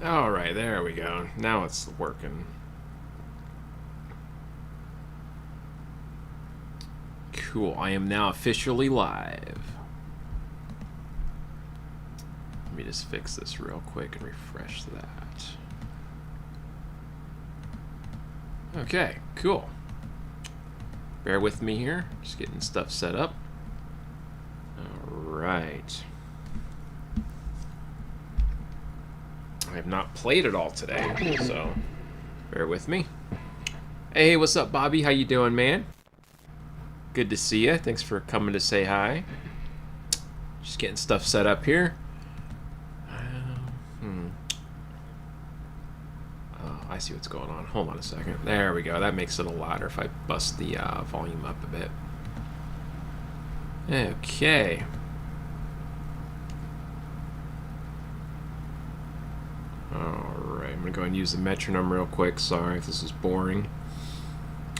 Alright, there we go. Now it's working. Cool, I am now officially live. Let me just fix this real quick and refresh that. Okay, cool. Bear with me here, just getting stuff set up. Alright. I have not played it all today, so bear with me. Hey, what's up, Bobby? How you doing, man? Good to see you. Thanks for coming to say hi. Just getting stuff set up here. Oh, I see what's going on. Hold on a second. There we go. That makes it a lot louder if I bust the volume up a bit. Okay. Alright, I'm going to go ahead and use the metronome real quick. Sorry if this is boring.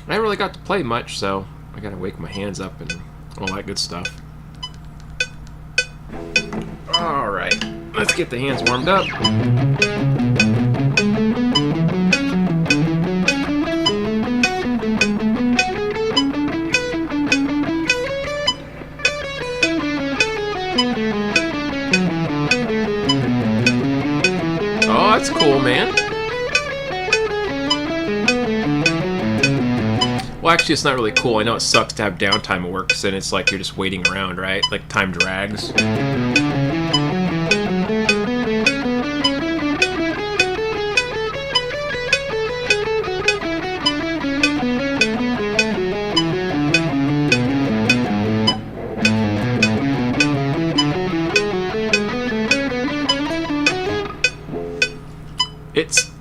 I haven't really got to play much, so I got to wake my hands up and all that good stuff. Alright, let's get the hands warmed up. Oh, that's cool, man. Well, actually, it's not really cool. I know it sucks to have downtime at work, because then it's like you're just waiting around, right? Like, time drags. It's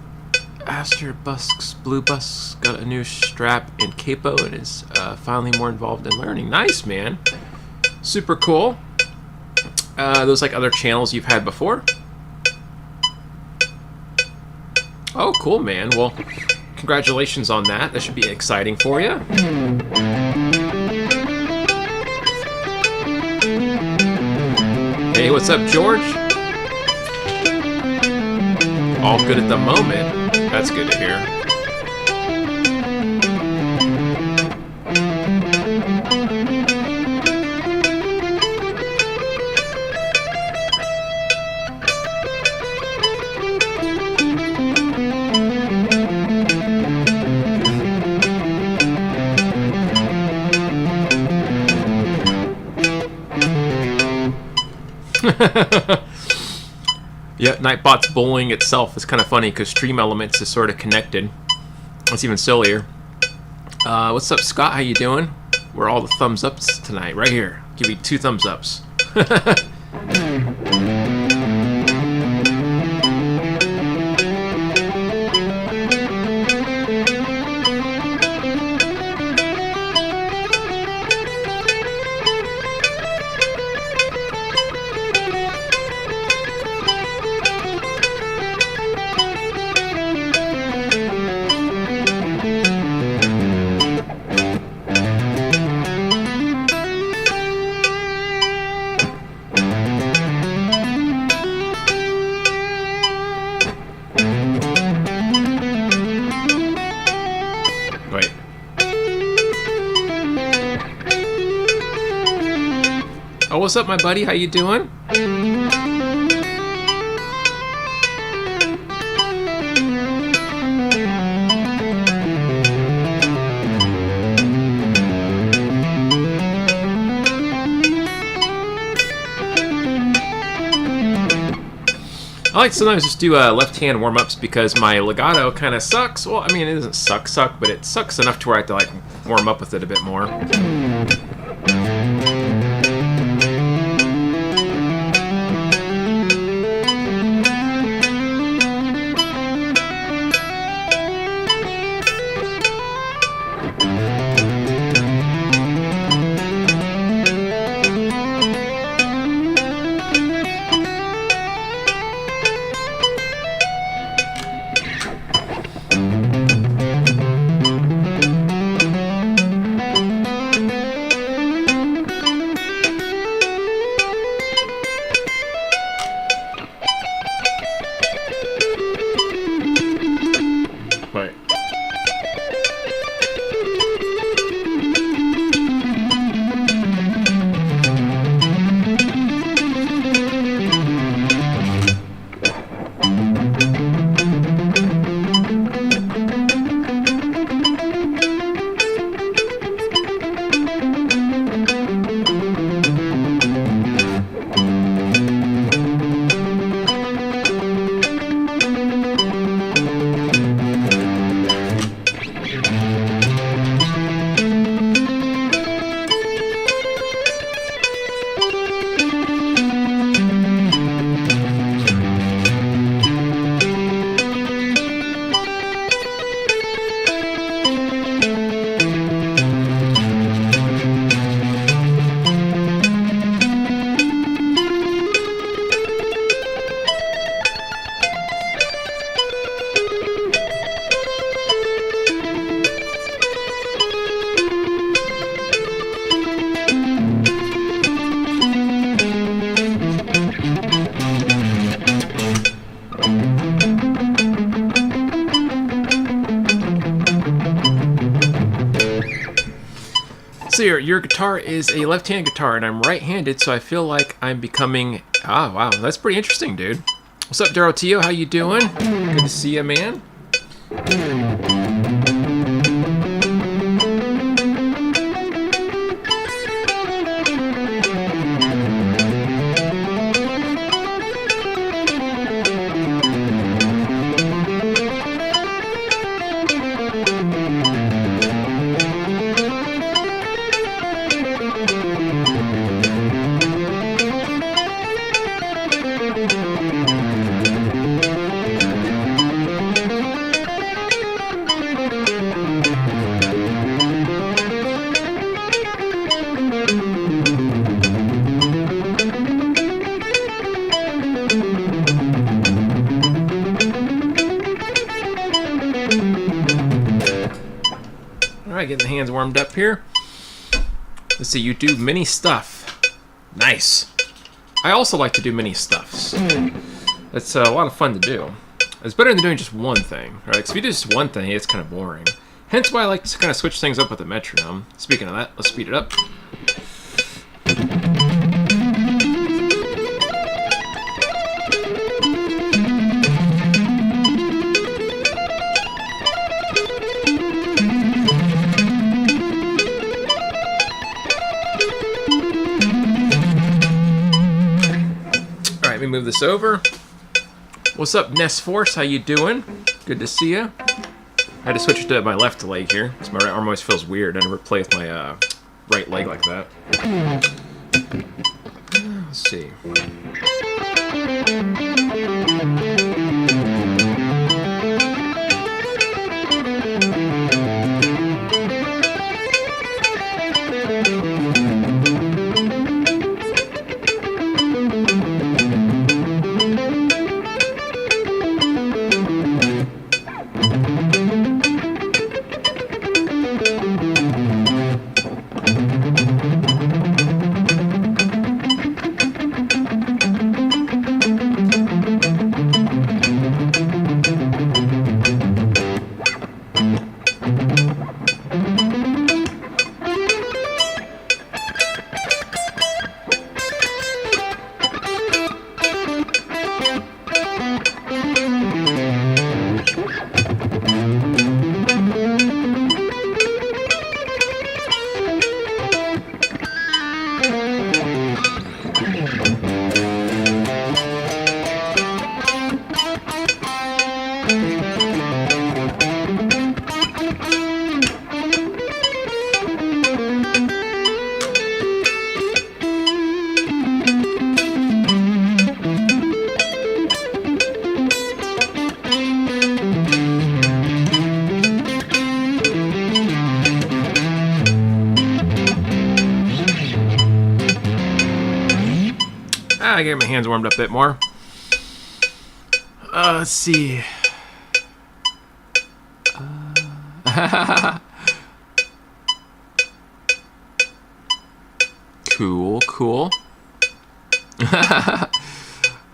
Aster Busk's Blue Busk got a new strap and capo and is finally more involved in learning. Nice, man. Super cool. Those like other channels you've had before? Oh, cool, man. Well, congratulations on that. That should be exciting for you. Hey, what's up, George? All good at the moment. That's good to hear. Yeah, Nightbot's bowling itself is kind of funny because Stream Elements is sort of connected. That's even sillier. What's up, Scott? How you doing? Where are all the thumbs ups tonight? Right here. Give me 2 thumbs ups. Oh, what's up, my buddy? How you doing? I like to sometimes just do left-hand warm-ups because my legato kind of sucks. Well, I mean, it doesn't suck, but it sucks enough to where I have to like warm up with it a bit more. So your guitar is a left-hand guitar, and I'm right-handed, so I feel like I'm becoming... Ah, wow, that's pretty interesting, dude. What's up, Daryl Tio? How you doing? Good to see you, man. Getting the hands warmed up here. Let's see, you do mini stuff. Nice. I also like to do mini stuffs. That's a lot of fun to do. It's better than doing just one thing, right? Because if you do just one thing, it's kind of boring. Hence why I like to kind of switch things up with the metronome. Speaking of that, let's speed it up. Let me move this over. What's up, Ness Force? How you doing? Good to see you. I had to switch to my left leg here because my right arm always feels weird. I never play with my right leg like that. Let's see. I get my hands warmed up a bit more. Let's see. Cool.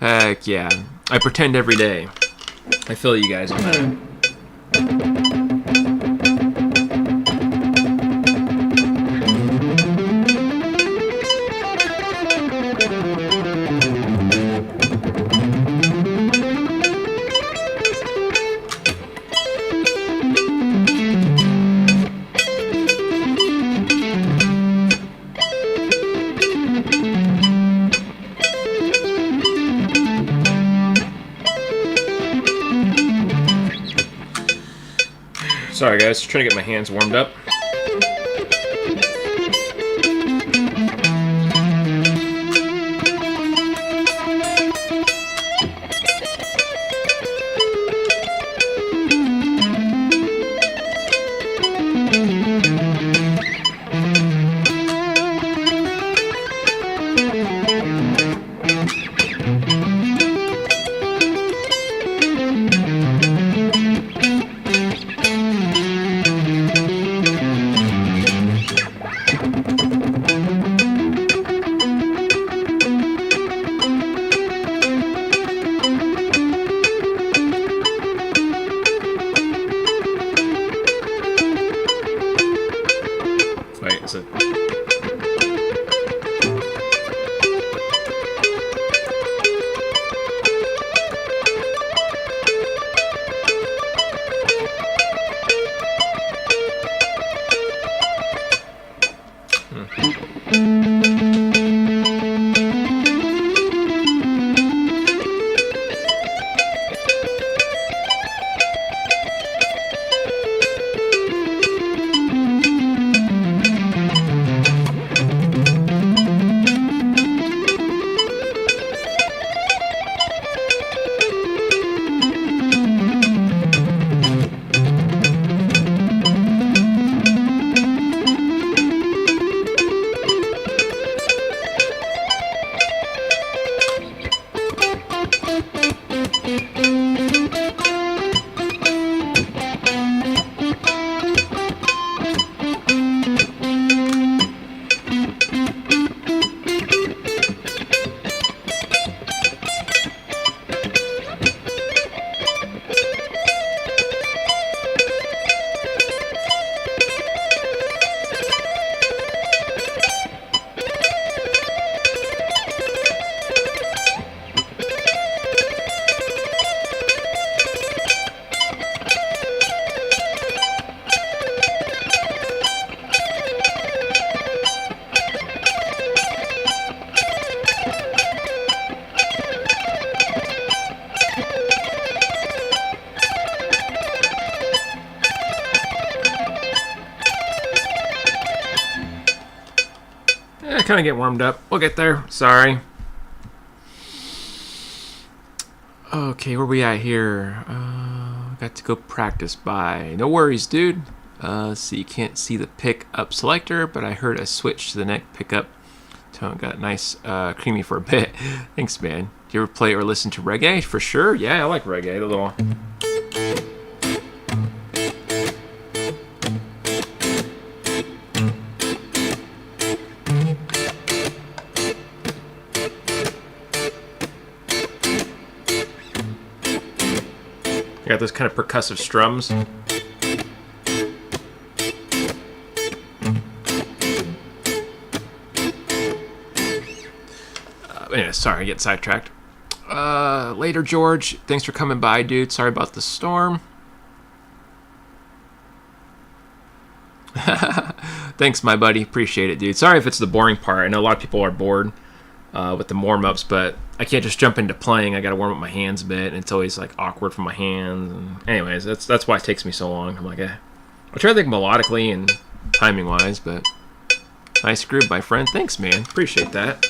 Heck yeah. I pretend every day. I feel you guys on that. Sorry guys, just trying to get my hands warmed up. Kind of get warmed up. We'll get there. Sorry. Okay, where we at here? Got to go practice by. No worries, dude. So you can't see the pick-up selector, but I heard a switch to the neck pickup. Tone got nice, creamy for a bit. Thanks, man. Do you ever play or listen to reggae? For sure. Yeah, I like reggae. The little... You got those kind of percussive strums. Anyway, sorry, I get sidetracked. Later, George. Thanks for coming by, dude. Sorry about the storm. Thanks, my buddy. Appreciate it, dude. Sorry if it's the boring part. I know a lot of people are bored with the warm-ups, but I can't just jump into playing. I got to warm up my hands a bit, and it's always like awkward for my hands. And anyways, that's why it takes me so long. I'm like, I'll try to think melodically and timing-wise, but nice groove, my friend. Thanks, man. Appreciate that.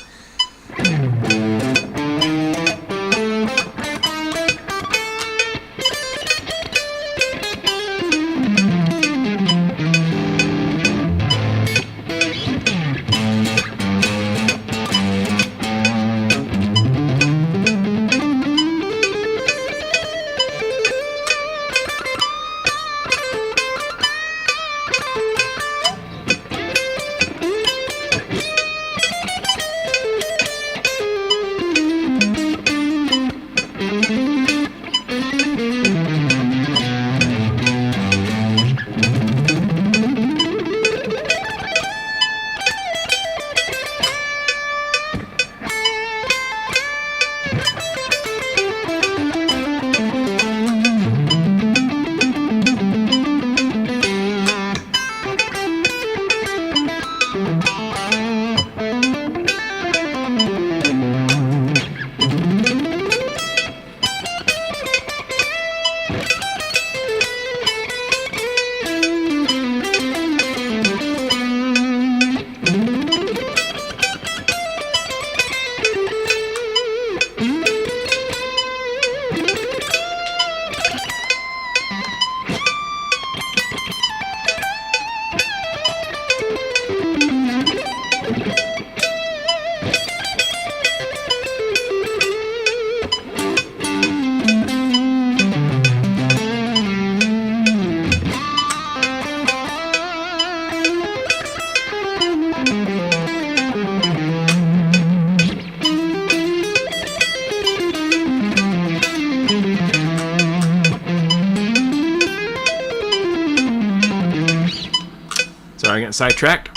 Sorry, I got sidetracked.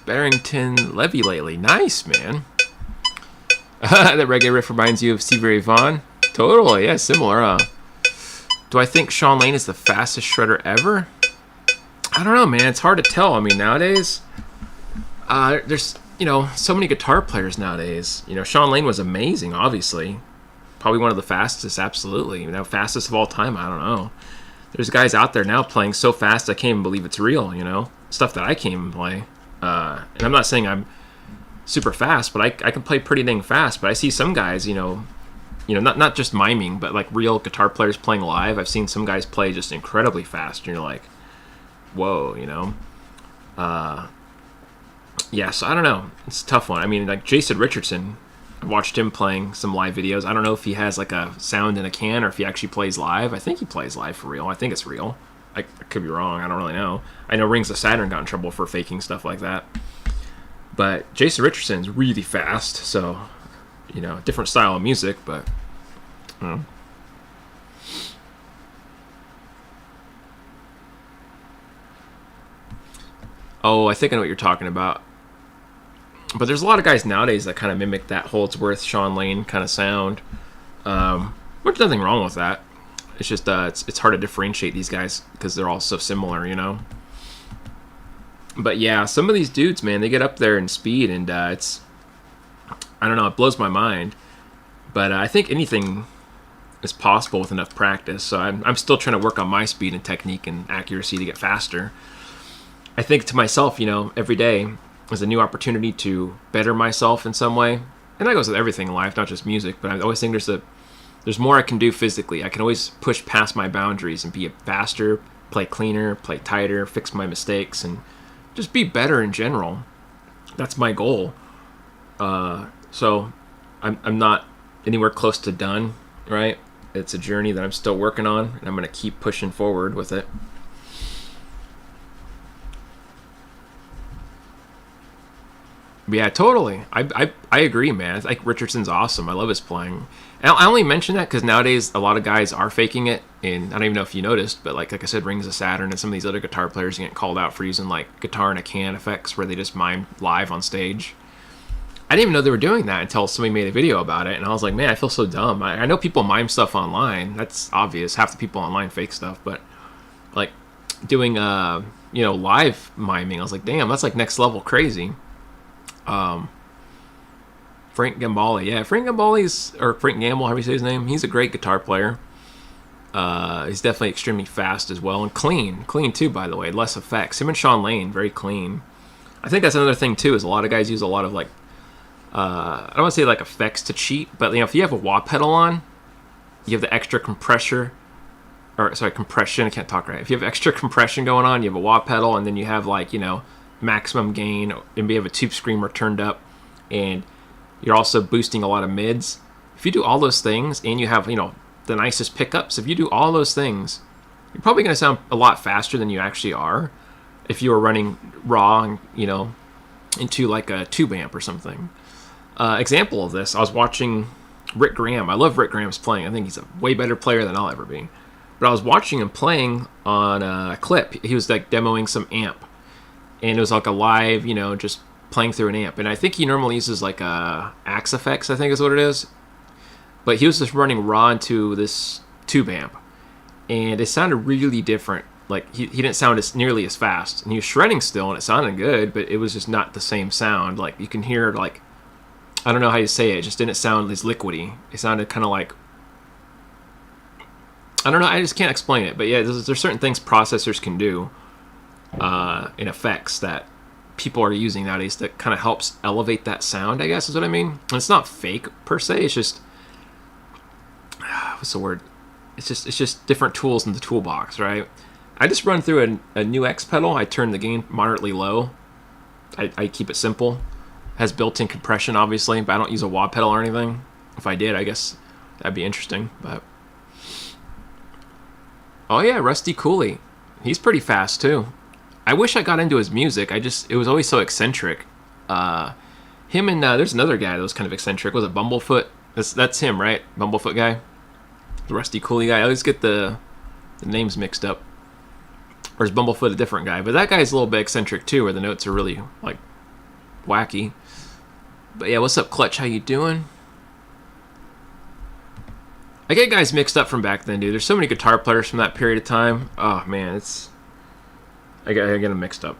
Barrington Levy lately. Nice, man. That reggae riff reminds you of Stevie Ray Vaughan. Totally, yeah, similar. Do I think Sean Lane is the fastest shredder ever? I don't know, man. It's hard to tell. I mean, nowadays, there's, so many guitar players nowadays. Sean Lane was amazing, obviously. Probably one of the fastest, absolutely. Fastest of all time, I don't know. There's guys out there now playing so fast I can't even believe it's real, Stuff that I can't even play. And I'm not saying I'm super fast, but I can play pretty dang fast. But I see some guys, not just miming, but like real guitar players playing live. I've seen some guys play just incredibly fast, and you're like, whoa, Yeah, so I don't know. It's a tough one. I mean, like Jason Richardson, I watched him playing some live videos. I don't know if he has like a sound in a can or if he actually plays live. I think he plays live for real. I think it's real. I could be wrong. I don't really know. I know Rings of Saturn got in trouble for faking stuff like that. But Jason Richardson's really fast, so, different style of music, but, Oh, I think I know what you're talking about. But there's a lot of guys nowadays that kind of mimic that Holdsworth, Sean Lane kind of sound. Which nothing wrong with that. It's just it's hard to differentiate these guys because they're all so similar, But yeah, some of these dudes, man, they get up there in speed, and it's, I don't know, it blows my mind. But I think anything is possible with enough practice. So I'm still trying to work on my speed and technique and accuracy to get faster. I think to myself, you know, every day is a new opportunity to better myself in some way. And that goes with everything in life, not just music. But I always think there's more I can do physically. I can always push past my boundaries and be faster, play cleaner, play tighter, fix my mistakes, and just be better in general. That's my goal. So I'm not anywhere close to done, right? It's a journey that I'm still working on, and I'm going to keep pushing forward with it. Yeah, totally. I agree, man. I think Richardson's awesome. I love his playing. And I only mention that because nowadays a lot of guys are faking it, and I don't even know if you noticed, but like I said, Rings of Saturn and some of these other guitar players get called out for using like guitar in a can effects where they just mime live on stage. I didn't even know they were doing that until somebody made a video about it, and I was like, man, I feel so dumb. I know people mime stuff online. That's obvious. Half the people online fake stuff, but like doing live miming, I was like, damn, that's like next level crazy. Frank Gambale, yeah, Frank Gamble, however you say his name, he's a great guitar player. He's definitely extremely fast as well, and clean too, by the way, less effects. Him and Sean Lane, very clean. I think that's another thing too, is a lot of guys use a lot of like, I don't want to say like effects to cheat, but you know, if you have a wah pedal on, you have the extra compression, I can't talk right. If you have extra compression going on, you have a wah pedal, and then you have like, you know, maximum gain, and you have a tube screamer turned up, and you're also boosting a lot of mids. If you do all those things, and you have, you know, the nicest pickups, if you do all those things, you're probably going to sound a lot faster than you actually are if you were running raw, you know, into like a tube amp or something. Example of this, I was watching Rick Graham. I love Rick Graham's playing. I think he's a way better player than I'll ever be. But I was watching him playing on a clip. He was like demoing some amp, and it was like a live, you know, just playing through an amp. And I think he normally uses like Axe Effects, I think is what it is. But he was just running raw into this tube amp, and it sounded really different. Like he didn't sound nearly as fast, and he was shredding still, and it sounded good, but it was just not the same sound. Like you can hear, like, I don't know how you say it. It just didn't sound as liquidy. It sounded kind of like, I don't know. I just can't explain it. But yeah, there's certain things processors can do in effects that people are using nowadays that kind of helps elevate that sound, I guess is what I mean. And it's not fake per se. It's just, what's the word? It's just different tools in the toolbox, right? I just run through a new X pedal. I turn the gain moderately low. I keep it simple. Has built-in compression, obviously, but I don't use a wah pedal or anything. If I did, I guess that'd be interesting. But oh yeah, Rusty Cooley, he's pretty fast too. I wish I got into his music. It was always so eccentric. Him and there's another guy that was kind of eccentric. Was it Bumblefoot? That's him, right? Bumblefoot guy, the Rusty Cooley guy. I always get the names mixed up. Or is Bumblefoot a different guy? But that guy's a little bit eccentric too, where the notes are really like wacky. But yeah, what's up, Clutch? How you doing? I get guys mixed up from back then, dude. There's so many guitar players from that period of time. Oh man, I get them mixed up.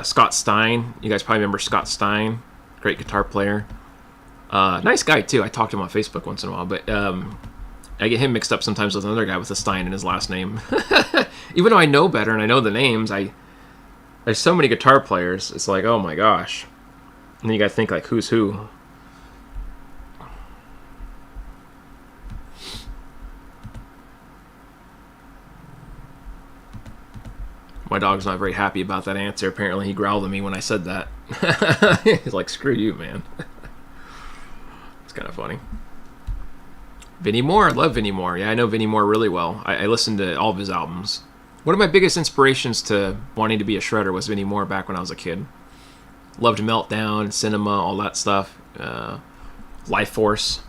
Scott Stein. You guys probably remember Scott Stein. Great guitar player. Nice guy too. I talk to him on Facebook once in a while, but I get him mixed up sometimes with another guy with a Stein in his last name. Even though I know better and I know the names, there's so many guitar players. It's like, oh my gosh. And then you gotta think like, who's who? My dog's not very happy about that answer. Apparently he growled at me when I said that. He's like, screw you, man. It's kind of funny. Vinnie Moore. I love Vinnie Moore. Yeah, I know Vinnie Moore really well. I listened to all of his albums. One of my biggest inspirations to wanting to be a shredder was Vinnie Moore back when I was a kid. Loved Meltdown, Cinema, all that stuff. Life Force.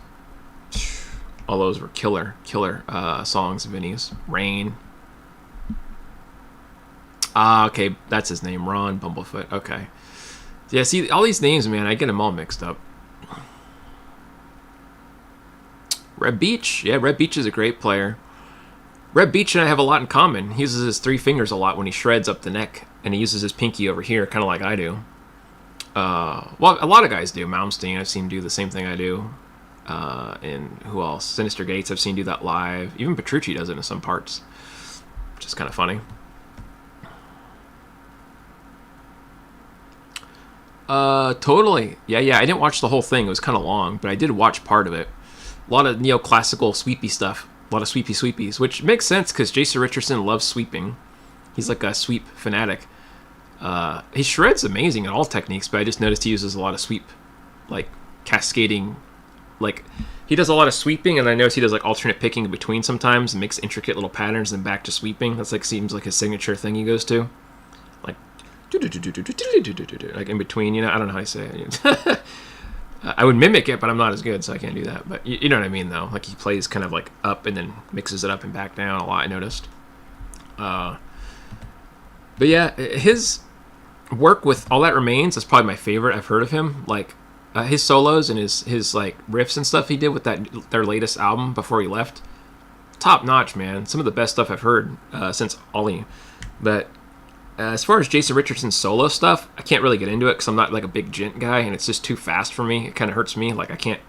All those were killer songs of Vinnie's. Rain. Okay, that's his name. Ron Bumblefoot. Okay. Yeah, see, all these names, man, I get them all mixed up. Red Beach. Yeah, Red Beach is a great player. Red Beach and I have a lot in common. He uses his 3 fingers a lot when he shreds up the neck, and he uses his pinky over here, kind of like I do. Well, a lot of guys do. Malmsteen, I've seen him do the same thing I do. And who else? Sinister Gates, I've seen do that live. Even Petrucci does it in some parts, which is kind of funny. Totally. Yeah, yeah. I didn't watch the whole thing. It was kind of long, but I did watch part of it. A lot of neoclassical sweepy stuff. A lot of sweepies, which makes sense because Jason Richardson loves sweeping. He's like a sweep fanatic. He shreds amazing in all techniques, but I just noticed he uses a lot of sweep, like cascading. Like he does a lot of sweeping, and I notice he does like alternate picking in between sometimes, and makes intricate little patterns, and back to sweeping. That's like seems like his signature thing he goes to, like like in between. You know, I don't know how you say it. I would mimic it, but I'm not as good, so I can't do that. But you know what I mean, though. Like he plays kind of like up and then mixes it up and back down a lot. I noticed. But yeah, his work with All That Remains is probably my favorite I've heard of him. Like his solos and his like riffs and stuff he did with their latest album before he left, top notch, man. Some of the best stuff I've heard since Ollie. But as far as Jason Richardson's solo stuff, I can't really get into it because I'm not like a big gent guy, and it's just too fast for me. It kind of hurts me. Like I can't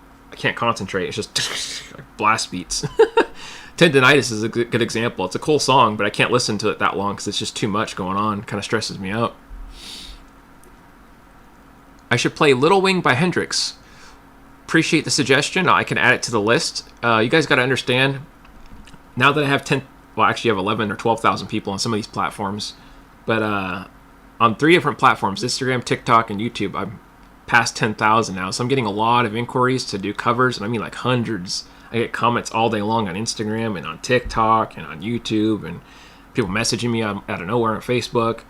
concentrate. It's just like blast beats. Tendonitis is a good example. It's a cool song, but I can't listen to it that long because it's just too much going on. Kind of stresses me out. I should play Little Wing by Hendrix. Appreciate the suggestion. I can add it to the list. You guys got to understand, now that I have 10, well, actually I have 11 or 12,000 people on some of these platforms, but on 3 different platforms, Instagram, TikTok, and YouTube, I'm past 10,000 now. So I'm getting a lot of inquiries to do covers, and I mean like hundreds. I get comments all day long on Instagram and on TikTok and on YouTube, and people messaging me out of nowhere on Facebook.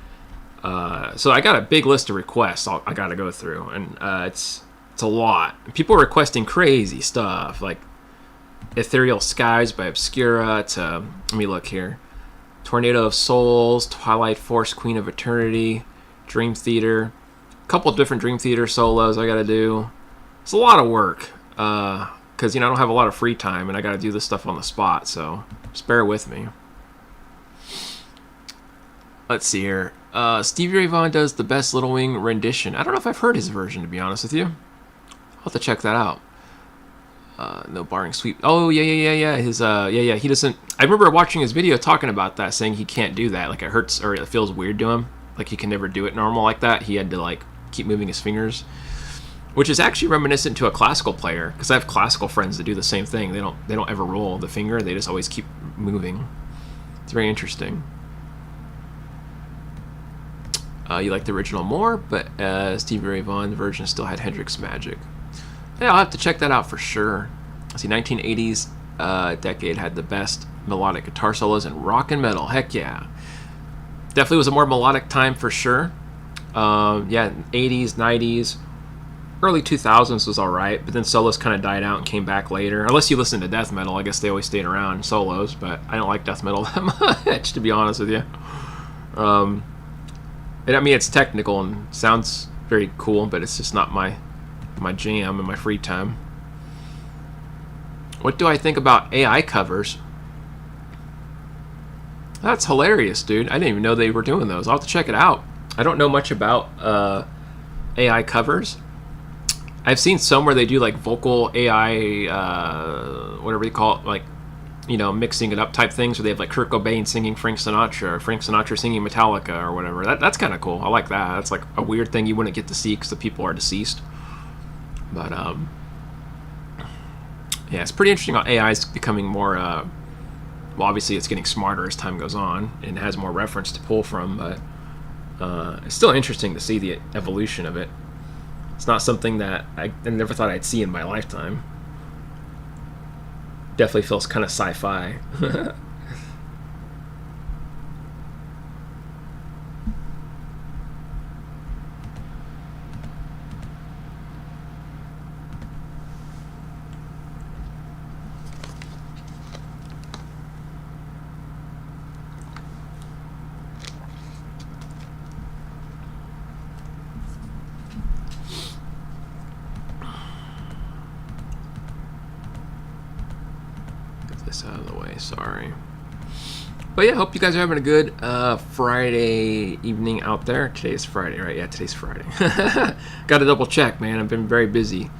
So I got a big list of requests I got to go through, and it's a lot. People are requesting crazy stuff, like Ethereal Skies by Obscura to, let me look here, Tornado of Souls, Twilight Force, Queen of Eternity, Dream Theater, a couple of different Dream Theater solos I got to do. It's a lot of work, because I don't have a lot of free time, and I got to do this stuff on the spot, so just bear with me. Let's see here. Stevie Ray Vaughan does the best Little Wing rendition. I don't know if I've heard his version, to be honest with you. I'll have to check that out. No barring sweep. Oh, yeah. His, he doesn't... I remember watching his video talking about that, saying he can't do that. Like, it hurts, or it feels weird to him. Like, he can never do it normal like that. He had to, like, keep moving his fingers. Which is actually reminiscent to a classical player, because I have classical friends that do the same thing. They don't ever roll the finger. They just always keep moving. It's very interesting. You like the original more, but Stevie Ray Vaughan, the version still had Hendrix magic. Yeah, I'll have to check that out for sure. See, 1980s decade had the best melodic guitar solos in rock and metal. Heck yeah. Definitely was a more melodic time for sure. 80s, 90s, early 2000s was alright, but then solos kind of died out and came back later. Unless you listen to death metal, I guess they always stayed around solos, but I don't like death metal that much, to be honest with you. I mean, it's technical and sounds very cool, but it's just not my jam in my free time. What do I think about AI covers? That's hilarious, dude. I didn't even know they were doing those. I'll have to check it out. I don't know much about AI covers. I've seen some where they do like vocal AI, whatever you call it, like, mixing it up type things, where they have like Kurt Cobain singing Frank Sinatra, or Frank Sinatra singing Metallica, or whatever. That's kind of cool. I like that. That's like a weird thing you wouldn't get to see because the people are deceased. But yeah, it's pretty interesting how AI is becoming more. Well, obviously it's getting smarter as time goes on and has more reference to pull from, but it's still interesting to see the evolution of it. It's not something that I never thought I'd see in my lifetime. Definitely feels kind of sci-fi. This out of the way, sorry. But yeah, hope you guys are having a good Friday evening out there. Today's Friday, right? Yeah, today's Friday. Got to double check, man. I've been very busy.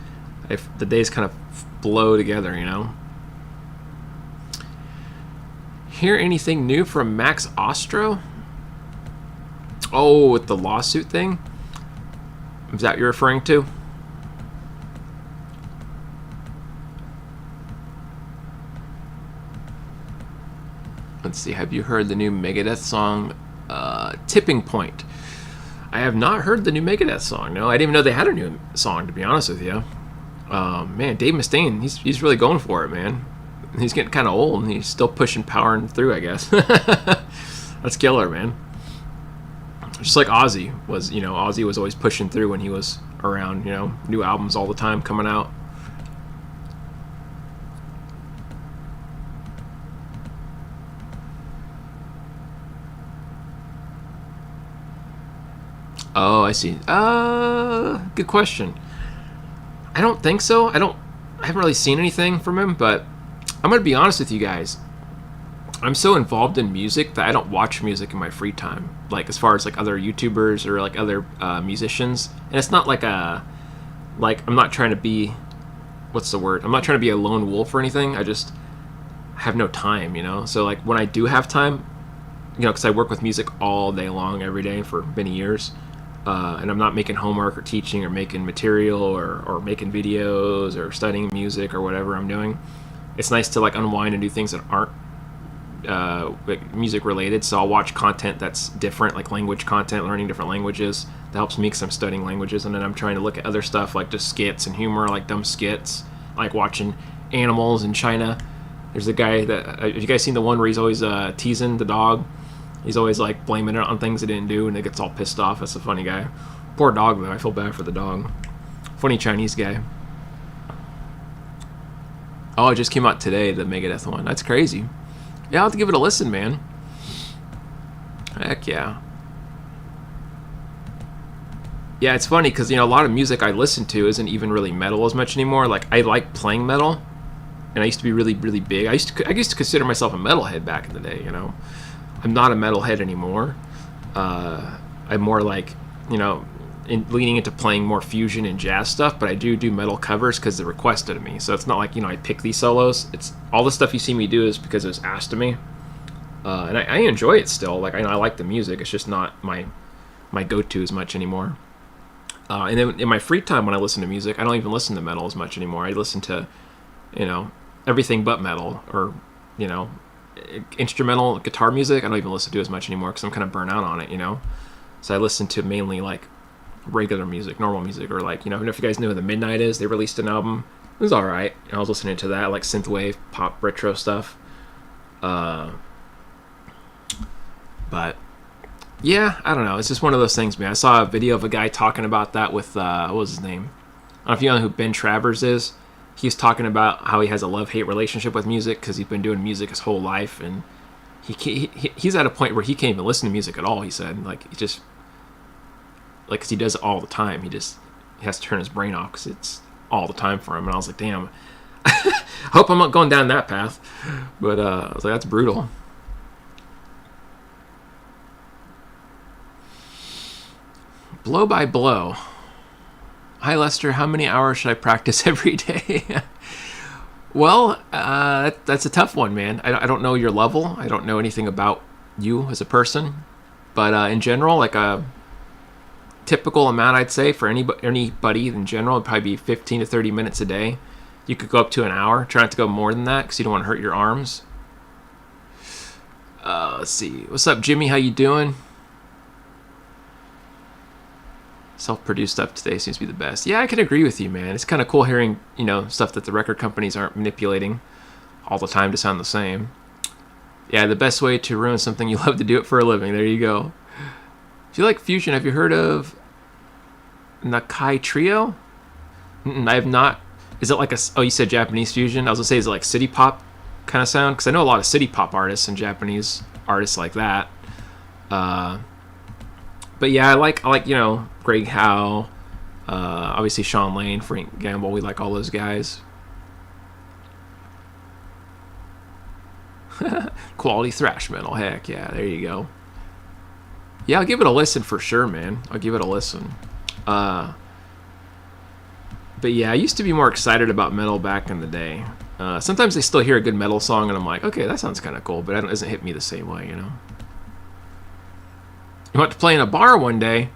The days kind of blow together, Hear anything new from Max Ostro? Oh, with the lawsuit thing? Is that what you're referring to? Let's see. Have you heard the new Megadeth song, Tipping Point? I have not heard the new Megadeth song. No, I didn't even know they had a new song, to be honest with you. Man, Dave Mustaine, he's really going for it, man. He's getting kind of old, and he's still powering through, I guess. That's killer, man. Just like Ozzy was, Ozzy was always pushing through when he was around, new albums all the time coming out. Oh, I see. Good question. I don't think so. I haven't really seen anything from him, but I'm gonna be honest with you guys. I'm so involved in music that I don't watch music in my free time. Like as far as like other YouTubers or like other musicians, and it's not like I'm not trying to be, what's the word? I'm not trying to be a lone wolf or anything. I just have no time, So like when I do have time, because I work with music all day long, every day for many years. And I'm not making homework or teaching or making material or making videos or studying music or whatever I'm doing. It's nice to like unwind and do things that aren't music related. So I'll watch content that's different, like language content, learning different languages. That helps me because I'm studying languages. And then I'm trying to look at other stuff like just skits and humor, like dumb skits, like watching animals in China. There's a guy that, have you guys seen the one where he's always teasing the dog? He's always like blaming it on things he didn't do, and it gets all pissed off. That's a funny guy. Poor dog though. I feel bad for the dog. Funny Chinese guy. Oh, it just came out today, the Megadeth one. That's crazy. Yeah, I'll have to give it a listen, man. Heck yeah. Yeah, it's funny because a lot of music I listen to isn't even really metal as much anymore. Like I like playing metal, and I used to be really, really big. I used to consider myself a metalhead back in the day. I'm not a metalhead anymore. I'm more like, leaning into playing more fusion and jazz stuff, but I do metal covers because they're requested of me. So it's not like, I pick these solos. It's all the stuff you see me do is because it was asked of me. And I enjoy it still. Like, I like the music. It's just not my go-to as much anymore. And then in my free time when I listen to music, I don't even listen to metal as much anymore. I listen to, everything but metal or, instrumental guitar music. I don't even listen to as much anymore because I'm kind of burnt out on it, So I listen to mainly like regular music, normal music, or like, if you guys know who The Midnight is, they released an album. It was alright. I was listening to that, like synthwave, pop, retro stuff. But yeah, I don't know. It's just one of those things, man. I saw a video of a guy talking about that with, what was his name? I don't know if you know who Ben Travers is. He's talking about how he has a love-hate relationship with music because he's been doing music his whole life, and he's at a point where he can't even listen to music at all. He said, like, he just, like, because he does it all the time. He has to turn his brain off because it's all the time for him. And I was like, damn, I hope I'm not going down that path. But I was like, that's brutal. Blow by blow. Hi, Lester. How many hours should I practice every day? Well, that's a tough one, man. I don't know your level. I don't know anything about you as a person. But in general, like a typical amount, I'd say, for anybody in general, would probably be 15 to 30 minutes a day. You could go up to an hour. Try not to go more than that because you don't want to hurt your arms. Let's see. What's up, Jimmy? How you doing? Self-produced stuff today seems to be the best. Yeah, I can agree with you, man. It's kind of cool hearing, stuff that the record companies aren't manipulating all the time to sound the same. Yeah, the best way to ruin something you love to do it for a living. There you go. If you like fusion, have you heard of Nakai Trio? I have not. Is it like oh, you said Japanese fusion? I was going to say, is it like city pop kind of sound? Because I know a lot of city pop artists and Japanese artists like that. But yeah, I like Greg Howe, obviously Sean Lane, Frank Gamble. We like all those guys. Quality thrash metal, heck yeah, there you go. Yeah, I'll give it a listen for sure, man. I'll give it a listen. But yeah, I used to be more excited about metal back in the day. Sometimes I still hear a good metal song and I'm like, okay, that sounds kind of cool, but it doesn't hit me the same way, You want to play in a bar one day?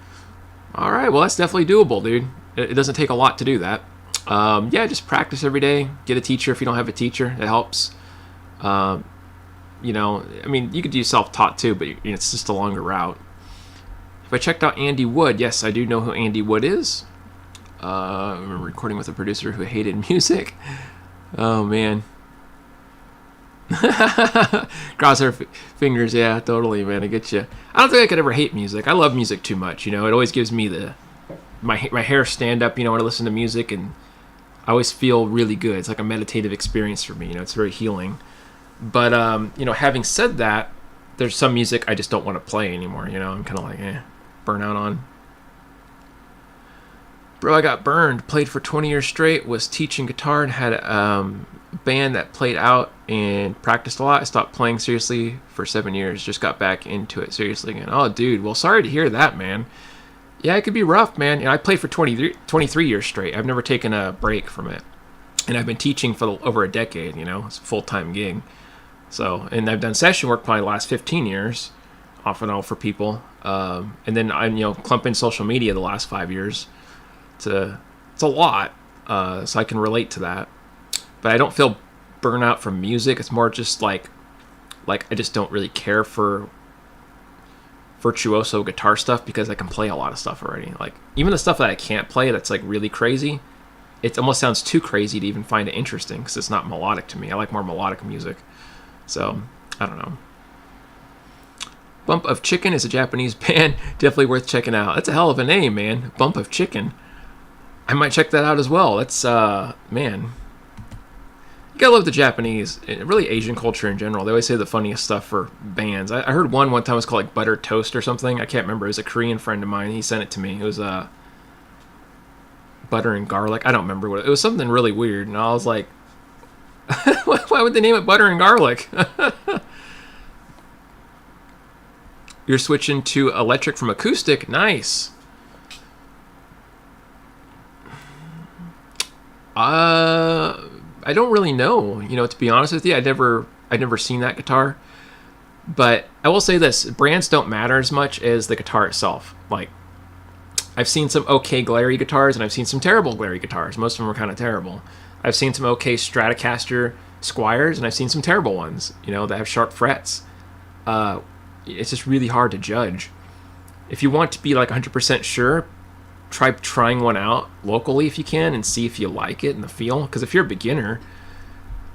All right, well, that's definitely doable, dude. It doesn't take a lot to do that. Yeah, just practice every day. Get a teacher if you don't have a teacher. It helps. You know, I mean, you could do self-taught too, but it's just a longer route. If I checked out Andy Wood, yes, I do know who Andy Wood is. I remember recording with a producer who hated music. Oh, man. Cross our fingers, yeah, totally, man. I get you. I don't think I could ever hate music. I love music too much, you know. It always gives me my hair stand up, you know, when I listen to music, and I always feel really good. It's like a meditative experience for me, you know. It's very healing. But you know, having said that, there's some music I just don't want to play anymore. You know, I'm kind of like, burn out on. Bro, I got burned. Played for 20 years straight. Was teaching guitar and had a band that played out and practiced a lot. I stopped playing seriously for 7 years. Just got back into it seriously again. Oh, dude. Well, sorry to hear that, man. Yeah, it could be rough, man. You know, I played for 23 years straight. I've never taken a break from it. And I've been teaching for over a decade, you know. It's a full-time gig. So, and I've done session work probably the last 15 years, off and on for people. And then I'm, you know, clump in social media the last 5 years. It's a lot, so I can relate to that. But I don't feel burnout from music. It's more just like I just don't really care for virtuoso guitar stuff because I can play a lot of stuff already. Like even the stuff that I can't play that's like really crazy, it almost sounds too crazy to even find it interesting because it's not melodic to me. I like more melodic music. So, I don't know. Bump of Chicken is a Japanese band. Definitely worth checking out. That's a hell of a name, man. Bump of Chicken. I might check that out as well. That's, man. You gotta love the Japanese, really Asian culture in general. They always say the funniest stuff for bands. I heard one time was called like Butter Toast or something. I can't remember. It was a Korean friend of mine. He sent it to me. It was, butter and garlic. I don't remember what it was. Something really weird. And I was like, why would they name it Butter and Garlic? You're switching to electric from acoustic. Nice. I don't really know. You know, to be honest with you, I'd never seen that guitar. But I will say this: brands don't matter as much as the guitar itself. Like, I've seen some okay glary guitars, and I've seen some terrible glary guitars. Most of them are kind of terrible. I've seen some okay Stratocaster Squires, and I've seen some terrible ones, you know, that have sharp frets. It's just really hard to judge. If you want to be like 100% sure, try trying one out locally if you can and see if you like it and the feel. Because if you're a beginner,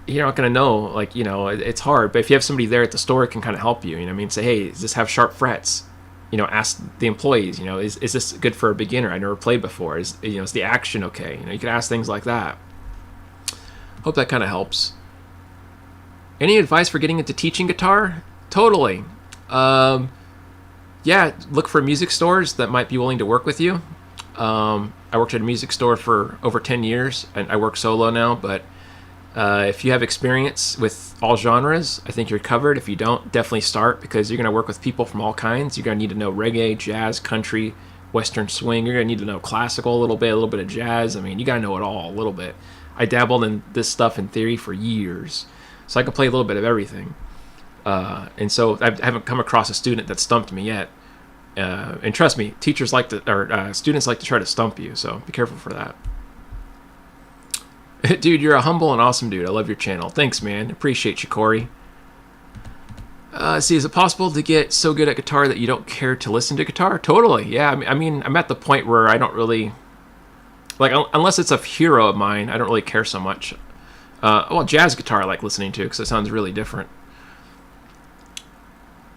you're not going to know, like, you know, it's hard. But if you have somebody there at the store, it can kind of help you. You know what I mean? Say, hey, does this have sharp frets? You know, ask the employees, you know, is this good for a beginner? I never played before. Is the action okay? You know, you can ask things like that. Hope that kind of helps. Any advice for getting into teaching guitar? Totally. Yeah, look for music stores that might be willing to work with you. I worked at a music store for over 10 years, and I work solo now, but if you have experience with all genres, I think you're covered. If you don't, definitely start, because you're going to work with people from all kinds. You're going to need to know reggae, jazz, country, western swing. You're going to need to know classical a little bit of jazz. I mean, you got to know it all a little bit. I dabbled in this stuff in theory for years, so I can play a little bit of everything. And so I haven't come across a student that stumped me yet. And trust me, students like to try to stump you, so be careful for that. Dude, you're a humble and awesome dude. I love your channel. Thanks, man. Appreciate you, Corey. See, is it possible to get so good at guitar that you don't care to listen to guitar? Totally, yeah. I mean, I'm at the point where I don't really... Like, unless it's a hero of mine, I don't really care so much. Well, jazz guitar I like listening to because it sounds really different.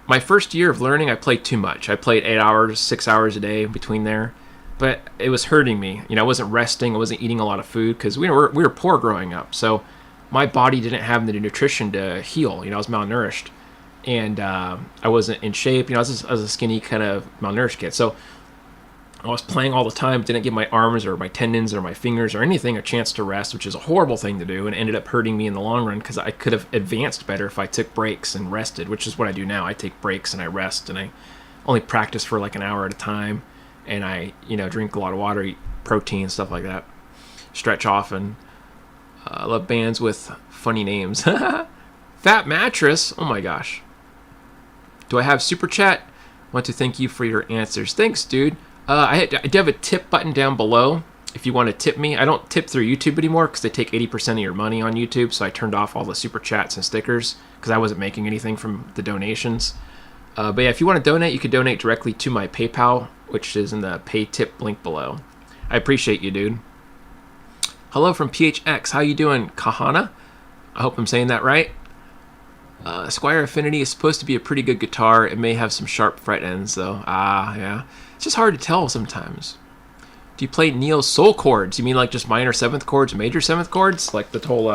My first year of learning, I played too much. I played 8 hours, 6 hours a day between there. But it was hurting me. You know, I wasn't resting. I wasn't eating a lot of food because we were poor growing up. So my body didn't have the nutrition to heal. You know, I was malnourished. And I wasn't in shape. You know, I was a skinny kind of malnourished kid. So I was playing all the time, didn't give my arms or my tendons or my fingers or anything a chance to rest, which is a horrible thing to do, and ended up hurting me in the long run because I could have advanced better if I took breaks and rested, which is what I do now. I take breaks and I rest, and I only practice for like an hour at a time, and I, you know, drink a lot of water, eat protein, stuff like that, stretch often. I love bands with funny names. Fat Mattress, oh my gosh. Do I have Super Chat? Want to thank you for your answers. Thanks, dude. I do have a tip button down below if you want to tip me. I don't tip through YouTube anymore because they take 80% of your money on YouTube, so I turned off all the super chats and stickers because I wasn't making anything from the donations. But yeah, if you want to donate, you can donate directly to my PayPal, which is in the pay tip link below. I appreciate you, dude. Hello from PHX. How you doing, Kahana? I hope I'm saying that right. Squire Affinity is supposed to be a pretty good guitar. It may have some sharp fret ends, though. Yeah. It's just hard to tell sometimes. Do you play Neil's soul chords? You mean like just minor 7th chords, major 7th chords? Like the whole,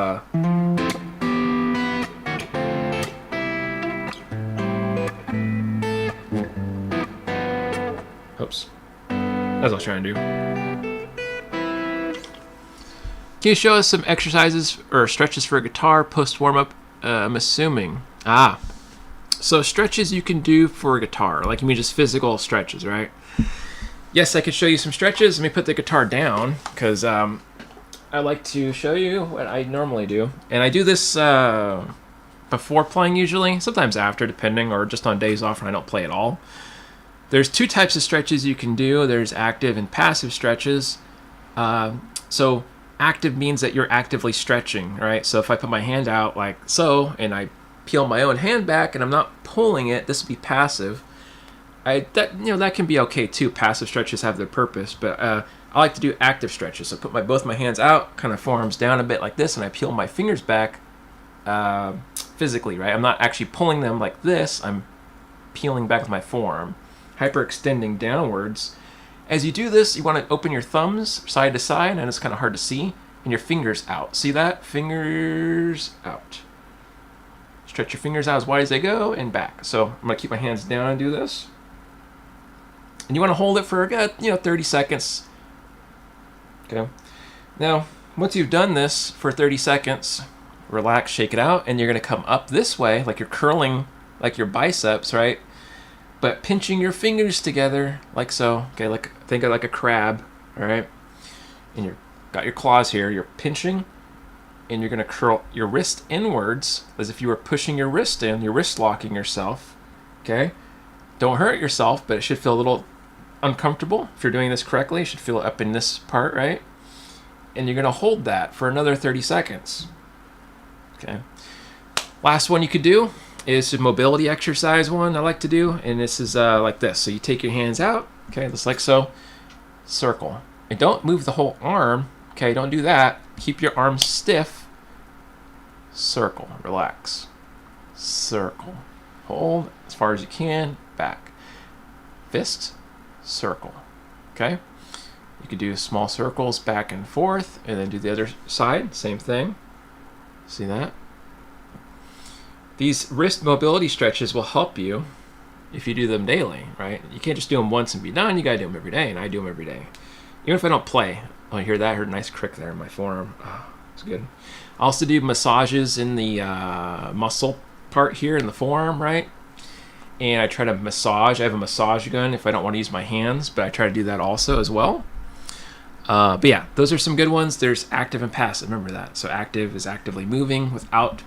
Oops. That's what I was trying to do. Can you show us some exercises or stretches for a guitar post warm-up? I'm assuming. So stretches you can do for a guitar. Like you mean just physical stretches, right? Yes, I could show you some stretches. Let me put the guitar down because I like to show you what I normally do. And I do this before playing usually, sometimes after depending, or just on days off when I don't play at all. There's 2 types of stretches you can do. There's active and passive stretches. So active means that you're actively stretching, right? So if I put my hand out like so, and I peel my own hand back and I'm not pulling it, this would be passive. That can be okay too. Passive stretches have their purpose, but I like to do active stretches. So put both my hands out, kind of forearms down a bit like this, and I peel my fingers back physically, right? I'm not actually pulling them like this. I'm peeling back with my forearm, hyperextending downwards. As you do this, you want to open your thumbs side to side, and it's kind of hard to see, and your fingers out. See that? Fingers out. Stretch your fingers out as wide as they go and back. So I'm going to keep my hands down and do this. And you want to hold it for a good, 30 seconds. Okay. Now, once you've done this for 30 seconds, relax, shake it out, and you're going to come up this way, like you're curling like your biceps, right? But pinching your fingers together like so. Okay, think of like a crab, all right? And you've got your claws here. You're pinching, and you're going to curl your wrist inwards as if you were pushing your wrist in. You're wrist locking yourself, okay? Don't hurt yourself, but it should feel a little uncomfortable. If you're doing this correctly, it should feel up in this part, right? And you're going to hold that for another 30 seconds, okay? Last one you could do is a mobility exercise one I like to do, and this is like this. So you take your hands out, okay, just like so, circle. And don't move the whole arm, okay, don't do that. Keep your arms stiff, circle, relax, circle, hold as far as you can, back, fist, circle, okay? You could do small circles back and forth, and then do the other side, same thing. See that? These wrist mobility stretches will help you if you do them daily, right? You can't just do them once and be done. You gotta do them every day, and I do them every day. Even if I don't play. Oh, you hear that? I heard a nice crick there in my forearm. Oh, it's good. I also do massages in the muscle part here in the forearm, right? And I try to massage. I have a massage gun if I don't want to use my hands, but I try to do that also as well. But yeah, those are some good ones. There's active and passive. Remember that. So active is actively moving without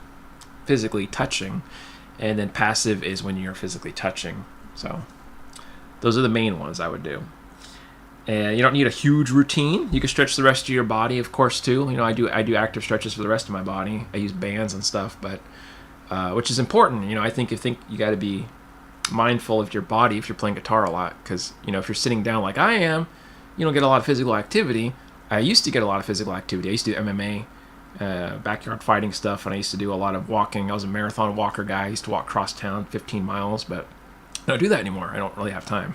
physically touching, and then passive is when you're physically touching. So those are the main ones I would do. And you don't need a huge routine. You can stretch the rest of your body, of course, too. I do active stretches for the rest of my body. I use bands and stuff, but which is important. I think you got to be mindful of your body if you're playing guitar a lot, because if you're sitting down like I am, you don't get a lot of physical activity. I used to get a lot of physical activity. I used to do MMA, backyard fighting stuff, and I used to do a lot of walking. I was a marathon walker guy. I used to walk cross town 15 miles, but I don't do that anymore. I don't really have time.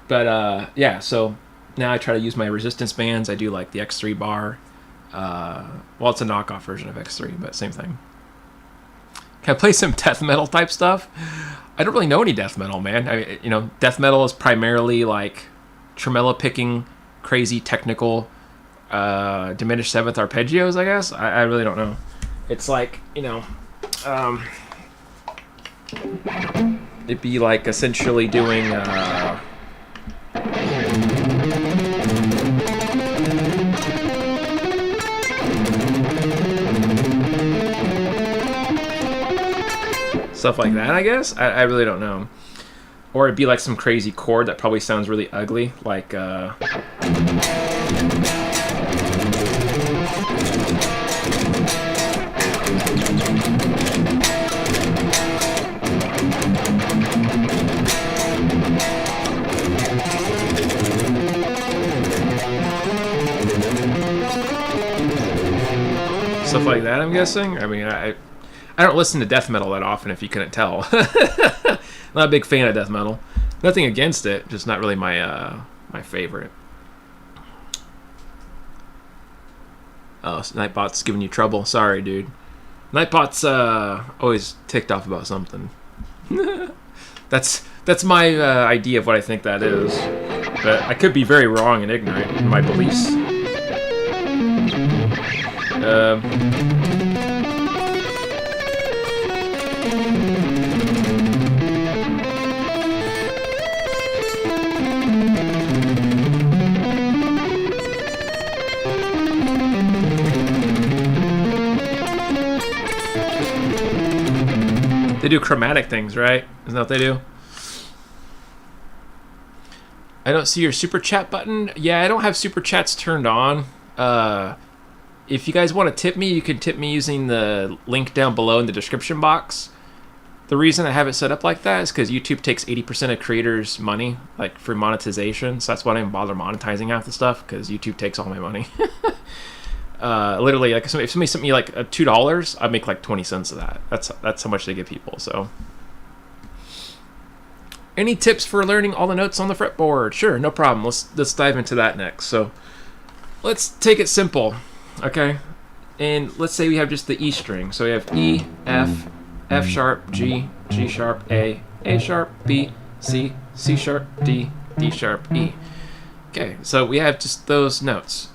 But yeah, so now I try to use my resistance bands. I do like the X3 bar. Well, it's a knockoff version of X3, but same thing. Can I play some death metal type stuff? I don't really know any death metal, man. Death metal is primarily like tremolo picking, crazy technical, diminished seventh arpeggios, I guess. I really don't know. It's like, it'd be like essentially doing stuff like that, I guess. I really don't know. Or it'd be like some crazy chord that probably sounds really ugly, like stuff like that, I'm guessing. I mean, I don't listen to death metal that often, if you couldn't tell. Not a big fan of death metal. Nothing against it, just not really my my favorite. Oh, Nightbot's giving you trouble. Sorry, dude. Nightbot's always ticked off about something. That's my idea of what I think that is. But I could be very wrong and ignorant in my beliefs. They do chromatic things, right? Isn't that what they do? I don't see your super chat button. Yeah, I don't have super chats turned on. If you guys want to tip me, you can tip me using the link down below in the description box. The reason I have it set up like that is because YouTube takes 80% of creators' money, like for monetization. So that's why I don't bother monetizing half the stuff, because YouTube takes all my money. Literally, like if somebody sent me like $2, I make like 20 cents of that. That's how much they give people. So, any tips for learning all the notes on the fretboard? Sure, no problem. Let's dive into that next. So, let's take it simple, okay? And let's say we have just the E string. So we have E, F, F sharp, G, G sharp, A sharp, B, C, C sharp, D, D sharp, E. Okay, so we have just those notes,